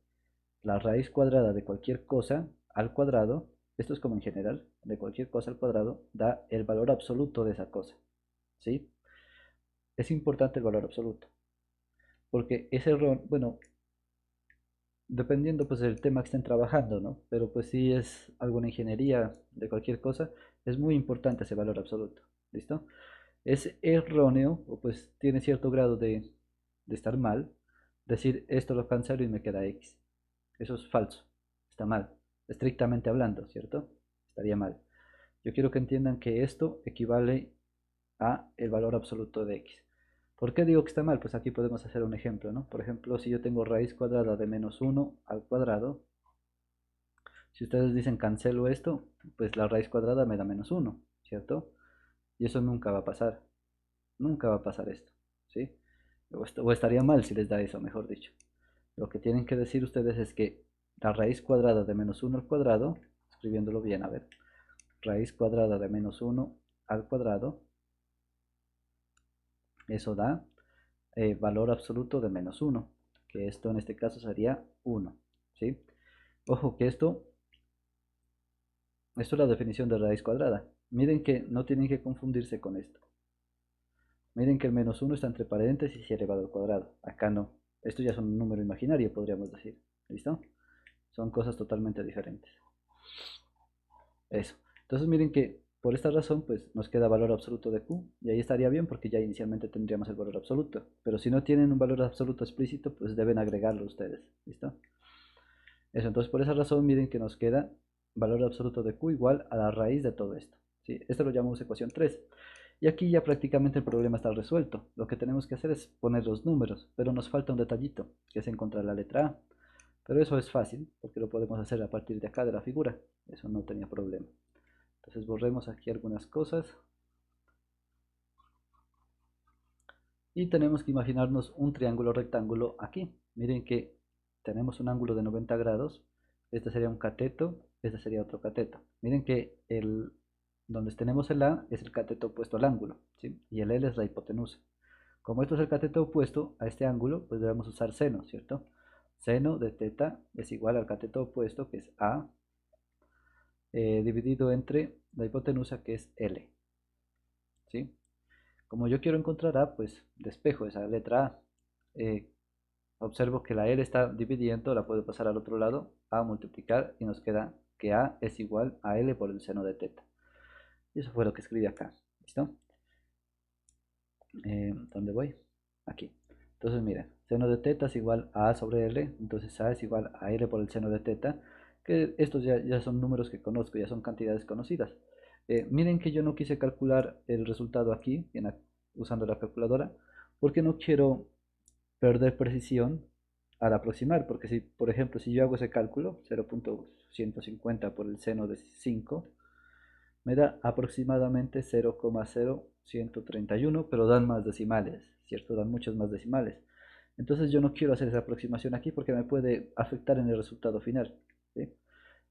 la raíz cuadrada de cualquier cosa al cuadrado esto es como en general, de cualquier cosa al cuadrado, da el valor absoluto de esa cosa, ¿sí? Es importante el valor absoluto, porque ese error, bueno, dependiendo pues del tema que estén trabajando, ¿no? Pero pues si es alguna ingeniería de cualquier cosa, es muy importante ese valor absoluto, ¿listo? Es erróneo, o pues tiene cierto grado de estar mal, decir esto lo cancelo y me queda X. Eso es falso, está mal, estrictamente hablando, ¿cierto? Estaría mal. Yo quiero que entiendan que esto equivale a el valor absoluto de X. ¿Por qué digo que está mal? Pues aquí podemos hacer un ejemplo, ¿no? Por ejemplo, si yo tengo raíz cuadrada de menos 1 al cuadrado, si ustedes dicen cancelo esto, pues la raíz cuadrada me da menos 1, ¿cierto? Y eso nunca va a pasar. Nunca va a pasar esto, ¿sí? O estaría mal si les da eso, mejor dicho. Lo que tienen que decir ustedes es que la raíz cuadrada de menos 1 al cuadrado, escribiéndolo bien, a ver, raíz cuadrada de menos 1 al cuadrado, eso da valor absoluto de menos 1, que esto en este caso sería 1, ¿sí? Ojo que esto es la definición de raíz cuadrada. Miren que no tienen que confundirse con esto. Miren que el menos 1 está entre paréntesis y elevado al cuadrado. Acá no. Esto ya es un número imaginario, podríamos decir. ¿Listo? Son cosas totalmente diferentes. Eso. Entonces miren que por esta razón pues nos queda valor absoluto de Q y ahí estaría bien porque ya inicialmente tendríamos el valor absoluto. Pero si no tienen un valor absoluto explícito pues deben agregarlo ustedes. ¿Listo? Eso, entonces por esa razón miren que nos queda valor absoluto de Q igual a la raíz de todo esto. ¿Sí? Esto lo llamamos ecuación 3. Y aquí ya prácticamente el problema está resuelto. Lo que tenemos que hacer es poner los números, pero nos falta un detallito, que es encontrar la letra A. Pero eso es fácil, porque lo podemos hacer a partir de acá de la figura. Eso no tenía problema. Entonces borremos aquí algunas cosas. Y tenemos que imaginarnos un triángulo rectángulo aquí. Miren que tenemos un ángulo de 90 grados. Este sería un cateto, este sería otro cateto. Miren que donde tenemos el A es el cateto opuesto al ángulo, ¿sí? Y el L es la hipotenusa. Como esto es el cateto opuesto a este ángulo, pues debemos usar seno, ¿cierto? Seno de teta es igual al cateto opuesto, que es A, dividido entre la hipotenusa, que es L, ¿sí? Como yo quiero encontrar A, pues despejo esa letra A. Eh, Observo que la L está dividiendo, la puedo pasar al otro lado, a multiplicar, y nos queda que A es igual a L por el seno de teta. Y eso fue lo que escribí acá. ¿Listo? ¿Dónde voy? Aquí. Entonces, miren, seno de teta es igual a sobre L, entonces A es igual a L por el seno de teta, que estos ya son números que conozco, ya son cantidades conocidas. Miren que yo no quise calcular el resultado aquí, usando la calculadora, porque no quiero perder precisión al aproximar, porque si, por ejemplo, si yo hago ese cálculo, 0.150 por el seno de 5, me da aproximadamente 0,0131, pero dan más decimales, ¿cierto? Dan muchos más decimales. Entonces yo no quiero hacer esa aproximación aquí porque me puede afectar en el resultado final, ¿sí?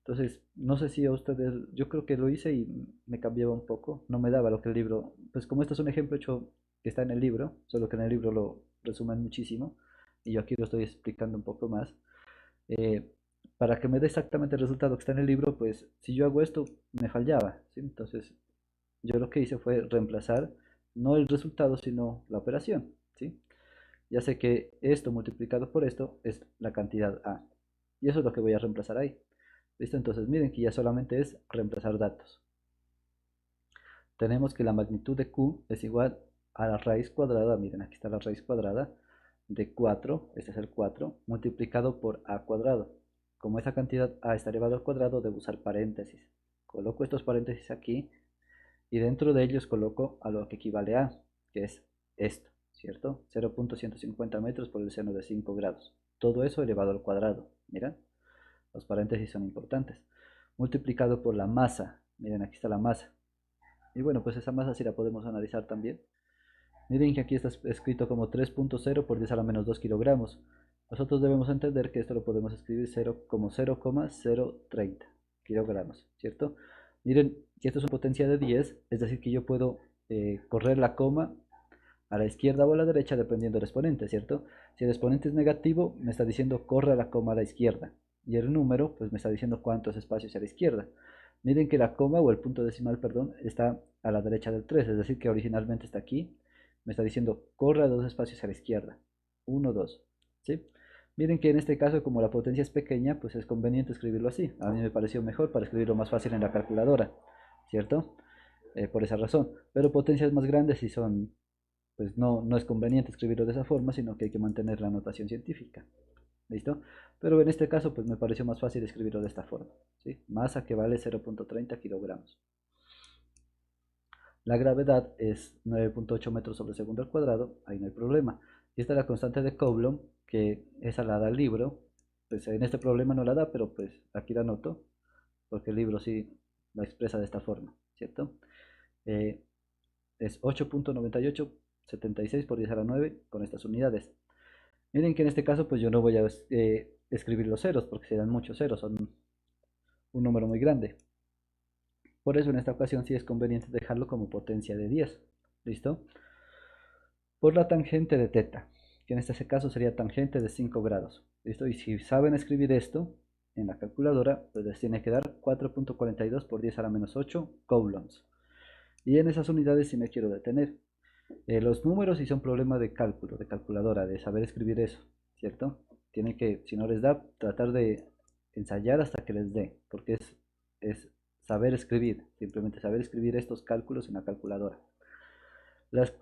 Entonces, no sé si a ustedes, yo creo que lo hice y me cambiaba un poco, no me daba lo que el libro, pues como este es un ejemplo hecho que está en el libro, solo que en el libro lo resumen muchísimo, y yo aquí lo estoy explicando un poco más, eh, para que me dé exactamente el resultado que está en el libro, pues si yo hago esto, me fallaba, ¿sí? Entonces, yo lo que hice fue reemplazar no el resultado, sino la operación, ¿sí? Ya sé que esto multiplicado por esto es la cantidad A, y eso es lo que voy a reemplazar ahí. ¿Listo? Entonces miren que ya solamente es reemplazar datos. Tenemos que la magnitud de Q es igual a la raíz cuadrada, miren aquí está la raíz cuadrada de 4, este es el 4, multiplicado por A cuadrado. Como esa cantidad A está elevado al cuadrado, debo usar paréntesis. Coloco estos paréntesis aquí y dentro de ellos coloco a lo que equivale a, que es esto, ¿cierto? 0.150 metros por el seno de 5 grados. Todo eso elevado al cuadrado, miren. Los paréntesis son importantes. Multiplicado por la masa. Miren, aquí está la masa. Y bueno, pues esa masa sí la podemos analizar también. Miren que aquí está escrito como 3.0 por 10 a la menos 2 kilogramos. Nosotros debemos entender que esto lo podemos escribir 0 como 0,030 kilogramos, ¿cierto? Miren, si esto es una potencia de 10, es decir que yo puedo correr la coma a la izquierda o a la derecha dependiendo del exponente, ¿cierto? Si el exponente es negativo, me está diciendo corra la coma a la izquierda. Y el número, pues me está diciendo cuántos espacios a la izquierda. Miren que la coma o el punto decimal, perdón, está a la derecha del 3, es decir, que originalmente está aquí. Me está diciendo corra 2 espacios a la izquierda. 1, 2. ¿Sí? Miren que en este caso, como la potencia es pequeña, pues es conveniente escribirlo así. A mí me pareció mejor para escribirlo más fácil en la calculadora, ¿cierto? Por esa razón. Pero potencias más grandes sí son, pues no es conveniente escribirlo de esa forma, sino que hay que mantener la notación científica. ¿Listo? Pero en este caso, pues me pareció más fácil escribirlo de esta forma. ¿Sí? Masa que vale 0.30 kilogramos. La gravedad es 9.8 metros sobre segundo al cuadrado, ahí no hay problema. Y esta es la constante de Coulomb, que esa la da el libro. Pues en este problema no la da, pero pues aquí la anoto, porque el libro sí la expresa de esta forma, ¿cierto? Eh, es 8.9876 por 10 a la 9 con estas unidades. Miren que en este caso pues yo no voy a escribir los ceros, porque serán muchos ceros, son un número muy grande. Por eso en esta ocasión sí es conveniente dejarlo como potencia de 10. ¿Listo? Por la tangente de teta, que en este caso sería tangente de 5 grados. ¿Listo? Y si saben escribir esto en la calculadora, pues les tiene que dar 4.42 por 10 a la menos 8 coulombs. Y en esas unidades sí me quiero detener. Los números sí son problema de cálculo, de calculadora, de saber escribir eso, ¿cierto? Tienen que, si no les da, tratar de ensayar hasta que les dé, porque es saber escribir, simplemente saber escribir estos cálculos en la calculadora. Las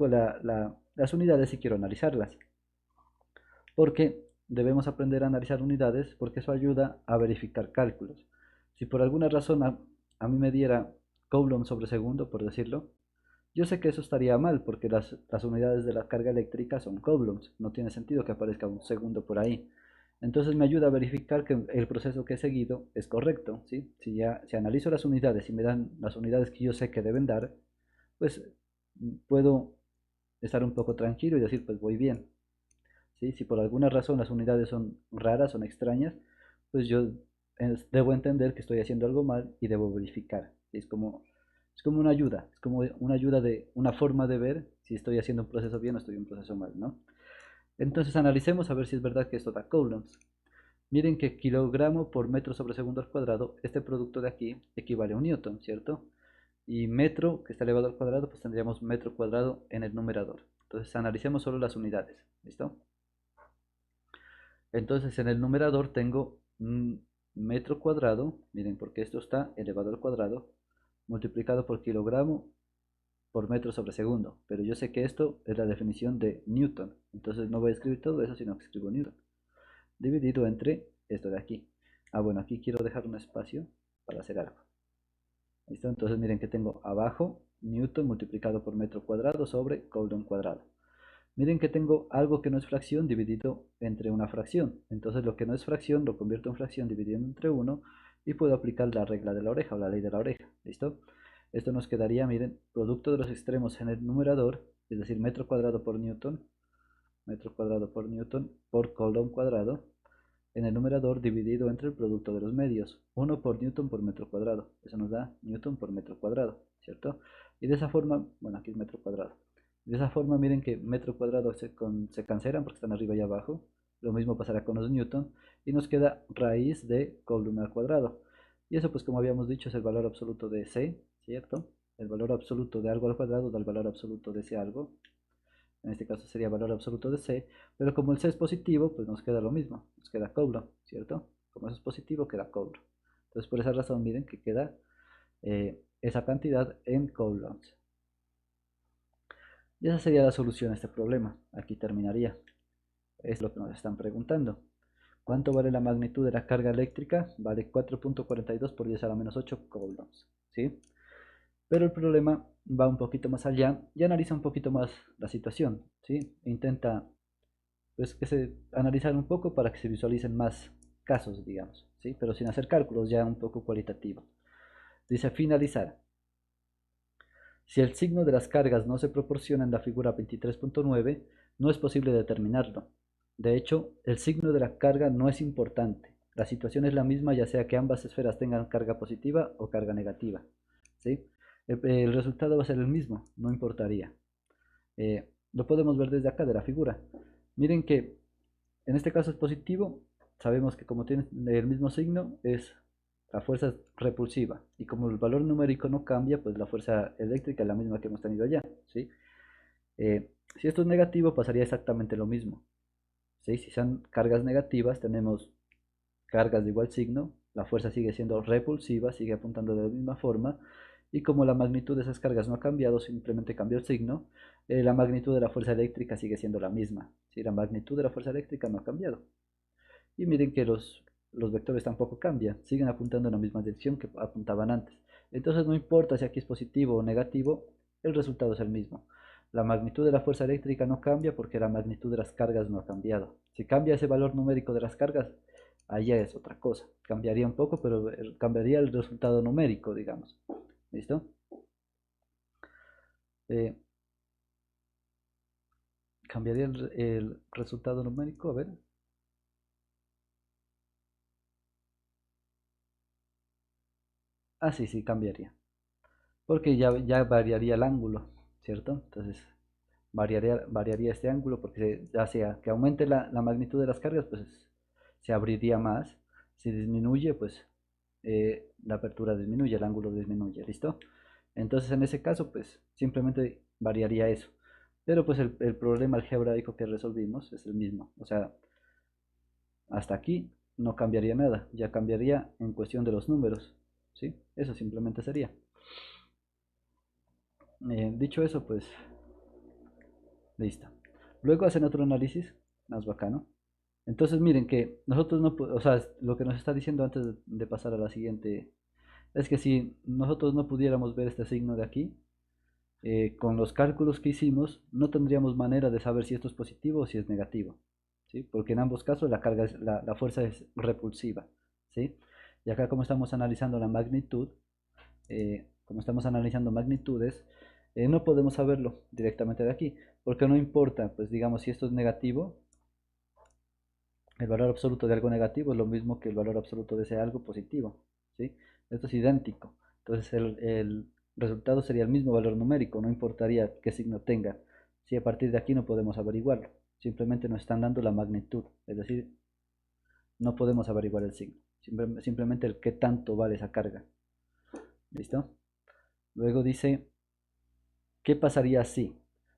unidades sí quiero analizarlas, porque debemos aprender a analizar unidades, porque eso ayuda a verificar cálculos. Si por alguna razón a mí me diera coulomb sobre segundo, por decirlo, yo sé que eso estaría mal, porque las unidades de la carga eléctrica son coulombs, no tiene sentido que aparezca un segundo por ahí. Entonces me ayuda a verificar que el proceso que he seguido es correcto, ¿sí? Si analizo las unidades y me dan las unidades que yo sé que deben dar, pues puedo estar un poco tranquilo y decir, pues voy bien. ¿Sí? Si por alguna razón las unidades son raras, son extrañas, pues yo debo entender que estoy haciendo algo mal y debo verificar. ¿Sí? Es como una ayuda, es como una ayuda de una forma de ver si estoy haciendo un proceso bien o estoy en un proceso mal, ¿no? Entonces analicemos a ver si es verdad que esto da coulombs. Miren que kilogramo por metro sobre segundo al cuadrado, este producto de aquí equivale a un newton, ¿cierto? Y metro, que está elevado al cuadrado, pues tendríamos metro cuadrado en el numerador. Entonces analicemos solo las unidades, ¿listo? Entonces en el numerador tengo un metro cuadrado, miren porque esto está elevado al cuadrado, multiplicado por kilogramo por metro sobre segundo. Pero yo sé que esto es la definición de newton, entonces no voy a escribir todo eso, sino que escribo newton. Dividido entre esto de aquí. Ah, bueno, aquí quiero dejar un espacio para hacer algo. ¿Listo? Entonces miren que tengo abajo newton multiplicado por metro cuadrado sobre coulomb cuadrado. Miren que tengo algo que no es fracción dividido entre una fracción. Entonces lo que no es fracción lo convierto en fracción dividiendo entre 1 y puedo aplicar la regla de la oreja o la ley de la oreja. ¿Listo? Esto nos quedaría, miren, producto de los extremos en el numerador, es decir, metro cuadrado por newton por coulomb cuadrado, en el numerador dividido entre el producto de los medios, 1 por newton por metro cuadrado. Eso nos da newton por metro cuadrado, ¿cierto? Y de esa forma, bueno, aquí es metro cuadrado. De esa forma, miren que metro cuadrado se cancelan porque están arriba y abajo. Lo mismo pasará con los newton. Y nos queda raíz de coulomb al cuadrado. Y eso, pues como habíamos dicho, es el valor absoluto de C, ¿cierto? El valor absoluto de algo al cuadrado da el valor absoluto de ese algo. En este caso sería valor absoluto de C, pero como el C es positivo, pues nos queda lo mismo, nos queda Coulomb, ¿cierto? Como eso es positivo, queda Coulomb. Entonces por esa razón miren que queda esa cantidad en coulombs. Y esa sería la solución a este problema. Aquí terminaría. Es lo que nos están preguntando. ¿Cuánto vale la magnitud de la carga eléctrica? Vale 4.42 por 10 a la menos 8 coulombs, ¿sí? Pero el problema va un poquito más allá y analiza un poquito más la situación, ¿sí? Intenta pues que se analizar un poco para que se visualicen más casos, digamos, ¿sí? Pero sin hacer cálculos ya un poco cualitativos. Dice finalizar. Si el signo de las cargas no se proporciona en la figura 23.9, no es posible determinarlo. De hecho, el signo de la carga no es importante. La situación es la misma ya sea que ambas esferas tengan carga positiva o carga negativa, ¿sí? El resultado va a ser el mismo, no importaría. Lo podemos ver desde acá de la figura. Miren que en este caso es positivo. Sabemos que como tiene el mismo signo es la fuerza es repulsiva. Y como el valor numérico no cambia, pues la fuerza eléctrica es la misma que hemos tenido allá, ¿sí? Si esto es negativo, pasaría exactamente lo mismo, ¿sí? Si son cargas negativas, tenemos cargas de igual signo, la fuerza sigue siendo repulsiva, sigue apuntando de la misma forma, y como la magnitud de esas cargas no ha cambiado, simplemente cambió el signo, la magnitud de la fuerza eléctrica sigue siendo la misma, ¿sí? La magnitud de la fuerza eléctrica no ha cambiado. Y miren que los vectores tampoco cambian, siguen apuntando en la misma dirección que apuntaban antes. Entonces no importa si aquí es positivo o negativo, el resultado es el mismo. La magnitud de la fuerza eléctrica no cambia porque la magnitud de las cargas no ha cambiado. Si cambia ese valor numérico de las cargas, ahí ya es otra cosa. Cambiaría un poco, pero cambiaría el resultado numérico, digamos. ¿Listo? Eh, cambiaría el resultado numérico, a ver. Ah, sí, sí, cambiaría. Porque ya variaría el ángulo, ¿cierto? Entonces variaría este ángulo porque ya sea que aumente la magnitud de las cargas, pues se abriría más. Si disminuye, pues la apertura disminuye, el ángulo disminuye, ¿listo? Entonces en ese caso, pues simplemente variaría eso. Pero pues el problema algebraico que resolvimos es el mismo. O sea, hasta aquí no cambiaría nada, ya cambiaría en cuestión de los números, ¿sí? Eso simplemente sería. Dicho eso, pues listo. Luego hacen otro análisis, más bacano. Entonces miren que nosotros no, o sea, lo que nos está diciendo antes de pasar a la siguiente, es que si nosotros no pudiéramos ver este signo de aquí, con los cálculos que hicimos, no tendríamos manera de saber si esto es positivo o si es negativo, ¿sí? Porque en ambos casos la carga la fuerza es repulsiva, ¿sí? Y acá como estamos analizando la magnitud, como estamos analizando magnitudes, no podemos saberlo directamente de aquí, porque no importa, pues digamos, si esto es negativo, el valor absoluto de algo negativo es lo mismo que el valor absoluto de ese algo positivo, ¿sí? Esto es idéntico. Entonces el resultado sería el mismo valor numérico, no importaría qué signo tenga. Si a partir de aquí no podemos averiguarlo, simplemente nos están dando la magnitud, es decir, no podemos averiguar el signo, simplemente el qué tanto vale esa carga. ¿Listo? Luego dice, ¿qué pasaría si?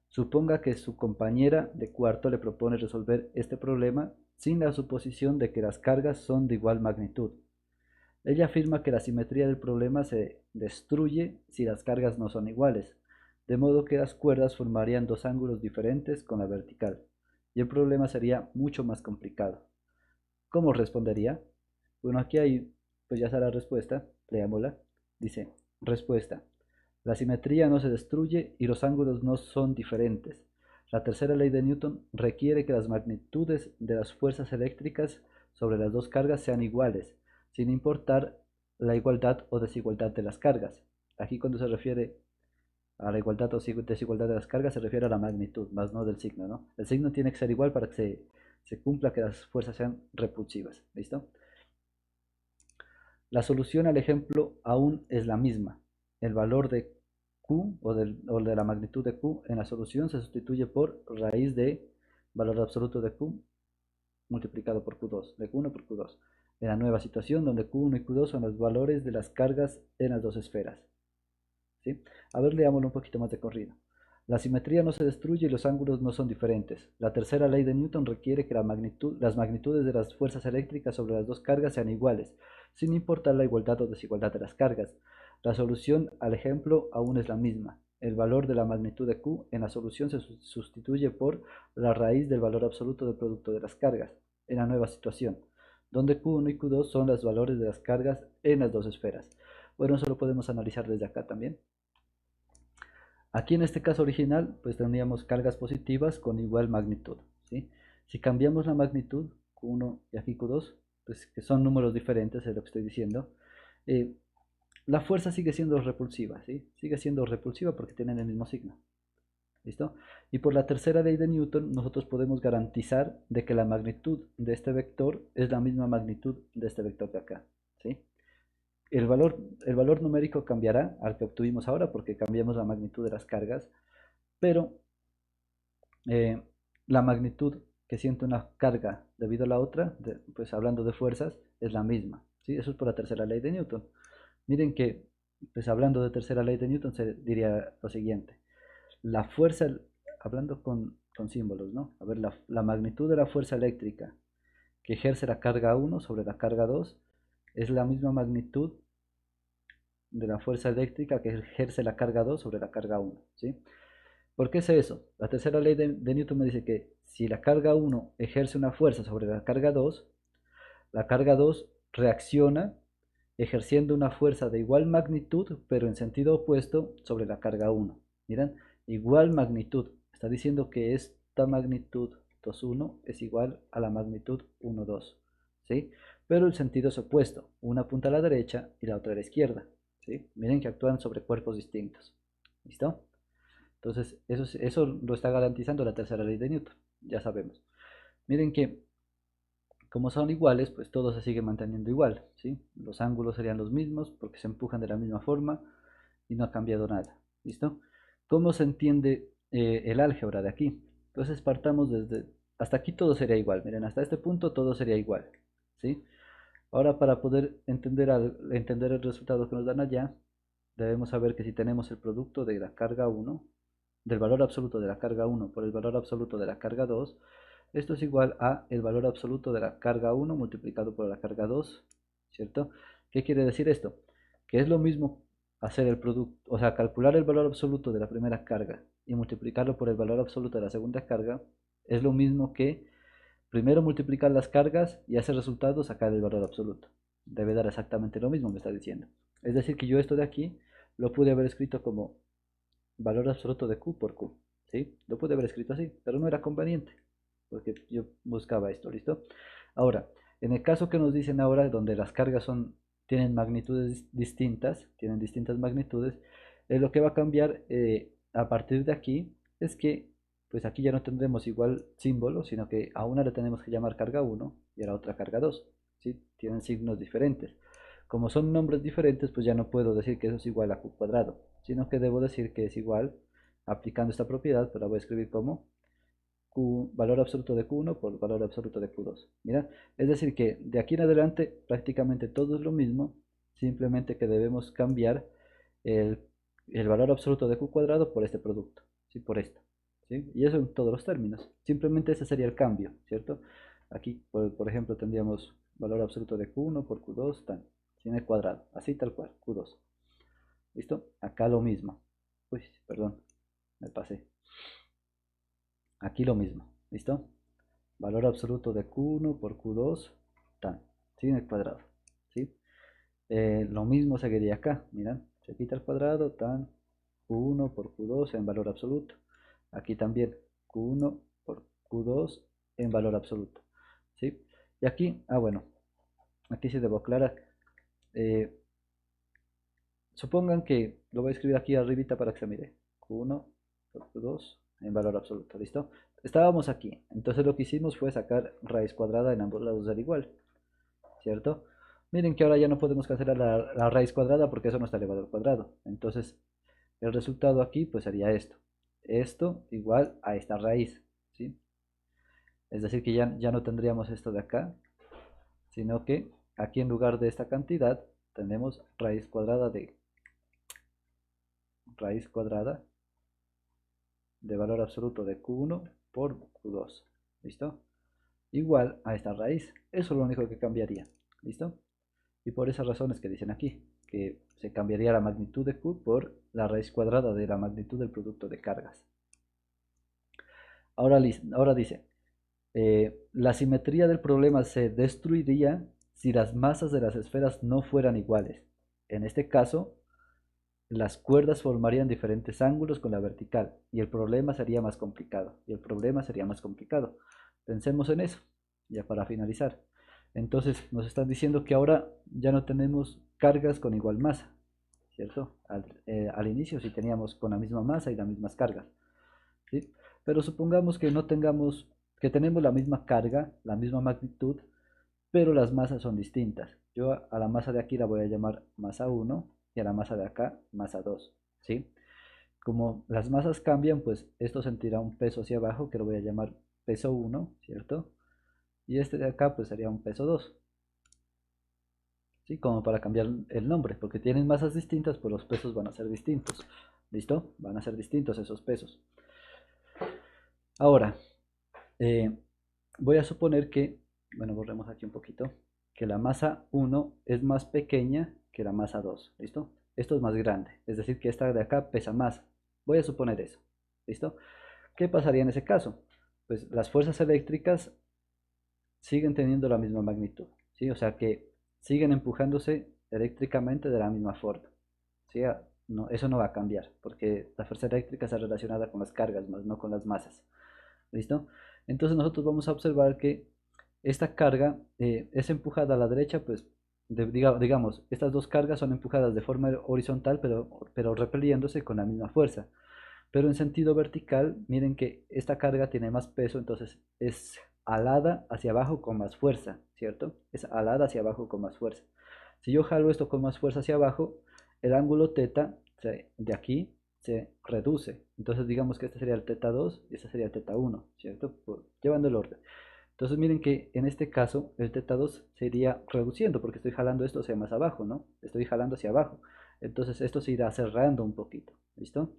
Suponga que su compañera de cuarto le propone resolver este problema sin la suposición de que las cargas son de igual magnitud. Ella afirma que la simetría del problema se destruye si las cargas no son iguales, de modo que las cuerdas formarían dos ángulos diferentes con la vertical, y el problema sería mucho más complicado. ¿Cómo respondería? Bueno, aquí hay, pues ya está la respuesta, leámosla. Dice, respuesta. La simetría no se destruye y los ángulos no son diferentes. La tercera ley de Newton requiere que las magnitudes de las fuerzas eléctricas sobre las dos cargas sean iguales, sin importar la igualdad o desigualdad de las cargas. Aquí cuando se refiere a la igualdad o desigualdad de las cargas se refiere a la magnitud, más no del signo, ¿no? El signo tiene que ser igual para que se cumpla que las fuerzas sean repulsivas. ¿Listo? La solución al ejemplo aún es la misma. El valor de Q o de la magnitud de Q en la solución se sustituye por raíz de valor absoluto de Q multiplicado por Q2, de Q1 por Q2. En la nueva situación donde Q1 y Q2 son los valores de las cargas en las dos esferas. ¿Sí? A ver, leámoslo un poquito más de corrido. La simetría no se destruye y los ángulos no son diferentes. La tercera ley de Newton requiere que las magnitudes de las fuerzas eléctricas sobre las dos cargas sean iguales, sin importar la igualdad o desigualdad de las cargas. La solución al ejemplo aún es la misma. El valor de la magnitud de Q en la solución se sustituye por la raíz del valor absoluto del producto de las cargas, en la nueva situación, donde Q1 y Q2 son los valores de las cargas en las dos esferas. Bueno, eso lo podemos analizar desde acá también. Aquí en este caso original, pues tendríamos cargas positivas con igual magnitud, ¿sí? Si cambiamos la magnitud, Q1 y aquí Q2, pues que son números diferentes, es lo que estoy diciendo, eh, la fuerza sigue siendo repulsiva, ¿sí? Sigue siendo repulsiva porque tienen el mismo signo, ¿listo? Y por la tercera ley de Newton, nosotros podemos garantizar de que la magnitud de este vector es la misma magnitud de este vector de acá, ¿sí? El valor numérico cambiará al que obtuvimos ahora porque cambiamos la magnitud de las cargas, pero eh, la magnitud que siente una carga debido a la otra, pues hablando de fuerzas, es la misma. ¿sí? Eso es por la tercera ley de Newton. Miren que, pues hablando de tercera ley de Newton, se diría lo siguiente. La fuerza, hablando con símbolos, ¿no? A ver, la magnitud de la fuerza eléctrica que ejerce la carga 1 sobre la carga 2 es la misma magnitud de la fuerza eléctrica que ejerce la carga 2 sobre la carga 1, ¿sí? ¿Por qué es eso? La tercera ley de Newton me dice que si la carga 1 ejerce una fuerza sobre la carga 2 reacciona ejerciendo una fuerza de igual magnitud, pero en sentido opuesto sobre la carga 1. Miren, igual magnitud. Está diciendo que esta magnitud 2,1 es igual a la magnitud 1,2. ¿Sí? Pero el sentido es opuesto. Una apunta a la derecha y la otra a la izquierda. ¿Sí? Miren que actúan sobre cuerpos distintos. ¿Listo? Entonces, eso lo está garantizando la tercera ley de Newton. Ya sabemos. Miren que como son iguales, pues todo se sigue manteniendo igual, ¿sí? Los ángulos serían los mismos porque se empujan de la misma forma y no ha cambiado nada, ¿listo? ¿Cómo se entiende el álgebra de aquí? Entonces partamos desde, hasta aquí todo sería igual, miren, hasta este punto todo sería igual, ¿sí? Ahora para poder entender el resultado que nos dan allá, debemos saber que si tenemos el producto de la carga 1, del valor absoluto de la carga 1 por el valor absoluto de la carga 2, esto es igual a el valor absoluto de la carga 1 multiplicado por la carga 2, ¿cierto? ¿Qué quiere decir esto? Que es lo mismo hacer el producto, o sea, calcular el valor absoluto de la primera carga y multiplicarlo por el valor absoluto de la segunda carga, es lo mismo que primero multiplicar las cargas y hacer resultado sacar el valor absoluto. Debe dar exactamente lo mismo, me está diciendo. Es decir, que yo esto de aquí lo pude haber escrito como valor absoluto de Q por Q, ¿sí? Lo pude haber escrito así, pero no era conveniente porque yo buscaba esto, ¿listo? Ahora, en el caso que nos dicen ahora, donde las cargas tienen magnitudes distintas, tienen distintas magnitudes, lo que va a cambiar a partir de aquí es que, pues aquí ya no tendremos igual símbolo, sino que a una le tenemos que llamar carga 1 y a la otra carga 2, ¿sí? Tienen signos diferentes. Como son nombres diferentes, pues ya no puedo decir que eso es igual a q cuadrado, sino que debo decir que es igual, aplicando esta propiedad, pero la voy a escribir como valor absoluto de Q1 por valor absoluto de Q2. Mira, es decir que de aquí en adelante prácticamente todo es lo mismo, simplemente que debemos cambiar el, el valor absoluto de Q cuadrado por este producto, ¿sí? Por esto, ¿sí? Y eso en todos los términos. Simplemente ese sería el cambio, ¿cierto? Aquí, por ejemplo, tendríamos valor absoluto de Q1 por Q2, tan, sin el cuadrado, así tal cual, Q2. ¿Listo? Acá lo mismo. Uy, perdón, me pasé. Aquí lo mismo, ¿listo? Valor absoluto de Q1 por Q2, tan, sin el cuadrado, ¿sí? Lo mismo seguiría acá, miren, se quita el cuadrado, tan, Q1 por Q2 en valor absoluto. Aquí también, Q1 por Q2 en valor absoluto, ¿sí? Y aquí, bueno, aquí sí debo aclarar. eh, Supongan que lo voy a escribir aquí arribita para que se mire. Q1 por Q2 en valor absoluto, ¿listo? Estábamos aquí, entonces lo que hicimos fue sacar raíz cuadrada en ambos lados del igual, ¿cierto? Miren que ahora ya no podemos cancelar la raíz cuadrada porque eso no está elevado al cuadrado. Entonces, el resultado aquí pues sería esto. Esto igual a esta raíz, ¿sí? Es decir que ya no tendríamos esto de acá, sino que aquí en lugar de esta cantidad tenemos raíz cuadrada de valor absoluto de Q1 por Q2. ¿Listo? Igual a esta raíz. Eso es lo único que cambiaría. ¿Listo? Y por esas razones que dicen aquí, que se cambiaría la magnitud de Q por la raíz cuadrada de la magnitud del producto de cargas. Ahora dice, la simetría del problema se destruiría si las masas de las esferas no fueran iguales. En este caso, las cuerdas formarían diferentes ángulos con la vertical y el problema sería más complicado. Pensemos en eso, ya para finalizar. Entonces nos están diciendo que ahora ya no tenemos cargas con igual masa, ¿cierto? Al inicio sí teníamos con la misma masa y las mismas cargas, ¿sí? Pero supongamos que no tengamos, que tenemos la misma carga, la misma magnitud, pero las masas son distintas. Yo a la masa de aquí la voy a llamar masa 1 y a la masa de acá masa 2, ¿sí? Como las masas cambian, pues esto sentirá un peso hacia abajo que lo voy a llamar peso 1, ¿cierto? Y este de acá pues sería un peso 2. ¿sí? Como para cambiar el nombre, porque tienen masas distintas, pues los pesos van a ser distintos. ¿Listo? Van a ser distintos esos pesos. Ahora, eh, voy a suponer que, bueno, borremos aquí un poquito, que la masa 1 es más pequeña que la masa 2, ¿listo? Esto es más grande, es decir, que esta de acá pesa más. Voy a suponer eso, ¿listo? ¿Qué pasaría en ese caso? Pues las fuerzas eléctricas siguen teniendo la misma magnitud, ¿sí? O sea que siguen empujándose eléctricamente de la misma forma, ¿sí? No, eso no va a cambiar, porque la fuerza eléctrica está relacionada con las cargas, más no con las masas, ¿listo? Entonces nosotros vamos a observar que esta carga es empujada a la derecha, pues digamos, estas dos cargas son empujadas de forma horizontal, pero repeliéndose con la misma fuerza. Pero en sentido vertical, miren que esta carga tiene más peso, entonces es alada hacia abajo con más fuerza, ¿cierto? Es alada hacia abajo con más fuerza. Si yo jalo esto con más fuerza hacia abajo, el ángulo teta de aquí se reduce. Entonces digamos que este sería el teta 2 y este sería el teta 1, ¿cierto? Llevando el orden. Entonces miren que en este caso el teta 2 se iría reduciendo porque estoy jalando esto hacia más abajo, ¿no? Estoy jalando hacia abajo. Entonces esto se irá cerrando un poquito, ¿listo?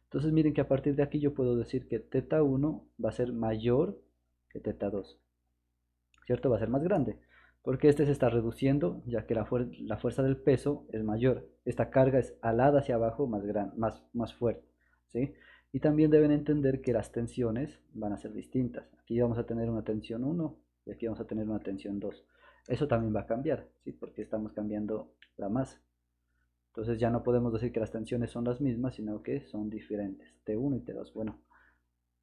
Entonces miren que a partir de aquí yo puedo decir que teta 1 va a ser mayor que teta 2, ¿cierto? Va a ser más grande, porque este se está reduciendo ya que la fuerza del peso es mayor. Esta carga es alada hacia abajo más fuerte, ¿sí? Y también deben entender que las tensiones van a ser distintas. Aquí vamos a tener una tensión 1 y aquí vamos a tener una tensión 2. Eso también va a cambiar, ¿sí? Porque estamos cambiando la masa. Entonces ya no podemos decir que las tensiones son las mismas, sino que son diferentes, T1 y T2. Bueno,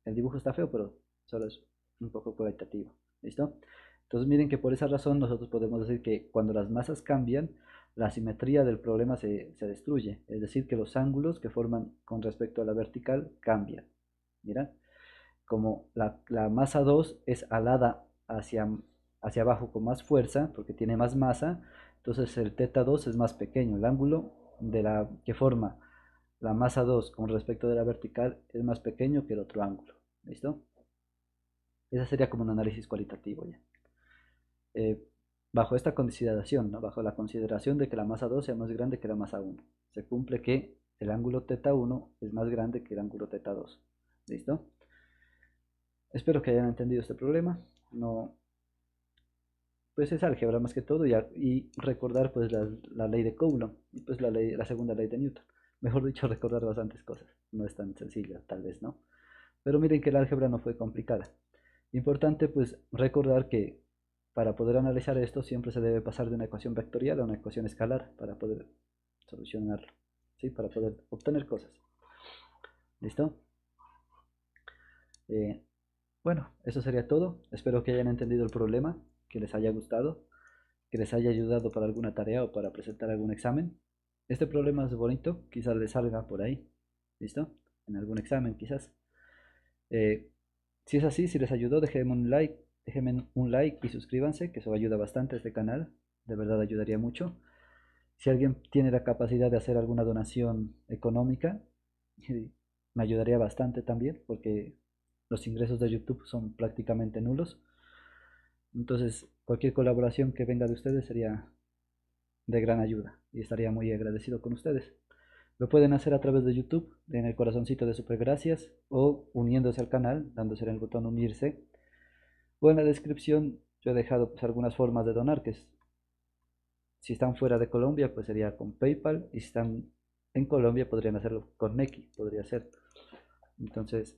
el dibujo está feo, pero solo es un poco cualitativo. ¿Listo? Entonces miren que por esa razón nosotros podemos decir que cuando las masas cambian, la simetría del problema se destruye. Es decir, que los ángulos que forman con respecto a la vertical cambian. Mira, como la masa 2 es alada hacia abajo con más fuerza, porque tiene más masa, entonces el teta 2 es más pequeño. El ángulo que forma la masa 2 con respecto de la vertical es más pequeño que el otro ángulo. ¿Listo? Ese sería como un análisis cualitativo ya. Eh, bajo esta consideración, ¿no? Bajo la consideración de que la masa 2 sea más grande que la masa 1, se cumple que el ángulo teta 1 es más grande que el ángulo teta 2. ¿Listo? Espero que hayan entendido este problema. No, pues es álgebra más que todo y recordar pues la ley de Coulomb y pues la segunda ley de Newton. Mejor dicho, recordar bastantes cosas. No es tan sencillo, tal vez, ¿no? Pero miren que el álgebra no fue complicada. Importante pues recordar que para poder analizar esto siempre se debe pasar de una ecuación vectorial a una ecuación escalar para poder solucionarlo, ¿sí? Para poder obtener cosas. ¿Listo? Eh, bueno, eso sería todo. Espero que hayan entendido el problema, que les haya gustado, que les haya ayudado para alguna tarea o para presentar algún examen. Este problema es bonito, quizás les salga por ahí. ¿Listo? En algún examen quizás. Eh, si es así, si les ayudó, déjenme un like y suscríbanse, que eso ayuda bastante a este canal, de verdad ayudaría mucho. Si alguien tiene la capacidad de hacer alguna donación económica, me ayudaría bastante también, porque los ingresos de YouTube son prácticamente nulos. Entonces, cualquier colaboración que venga de ustedes sería de gran ayuda y estaría muy agradecido con ustedes. Lo pueden hacer a través de YouTube, en el corazoncito de Super Gracias, o uniéndose al canal, dándose en el botón unirse. O en la descripción yo he dejado pues algunas formas de donar, si están fuera de Colombia pues sería con PayPal, y si están en Colombia podrían hacerlo con Nequi, podría ser. Entonces,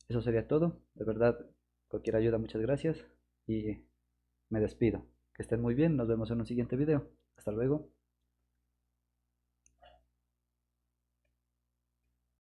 eso sería todo. De verdad, cualquier ayuda, muchas gracias y me despido. Que estén muy bien, nos vemos en un siguiente video. Hasta luego.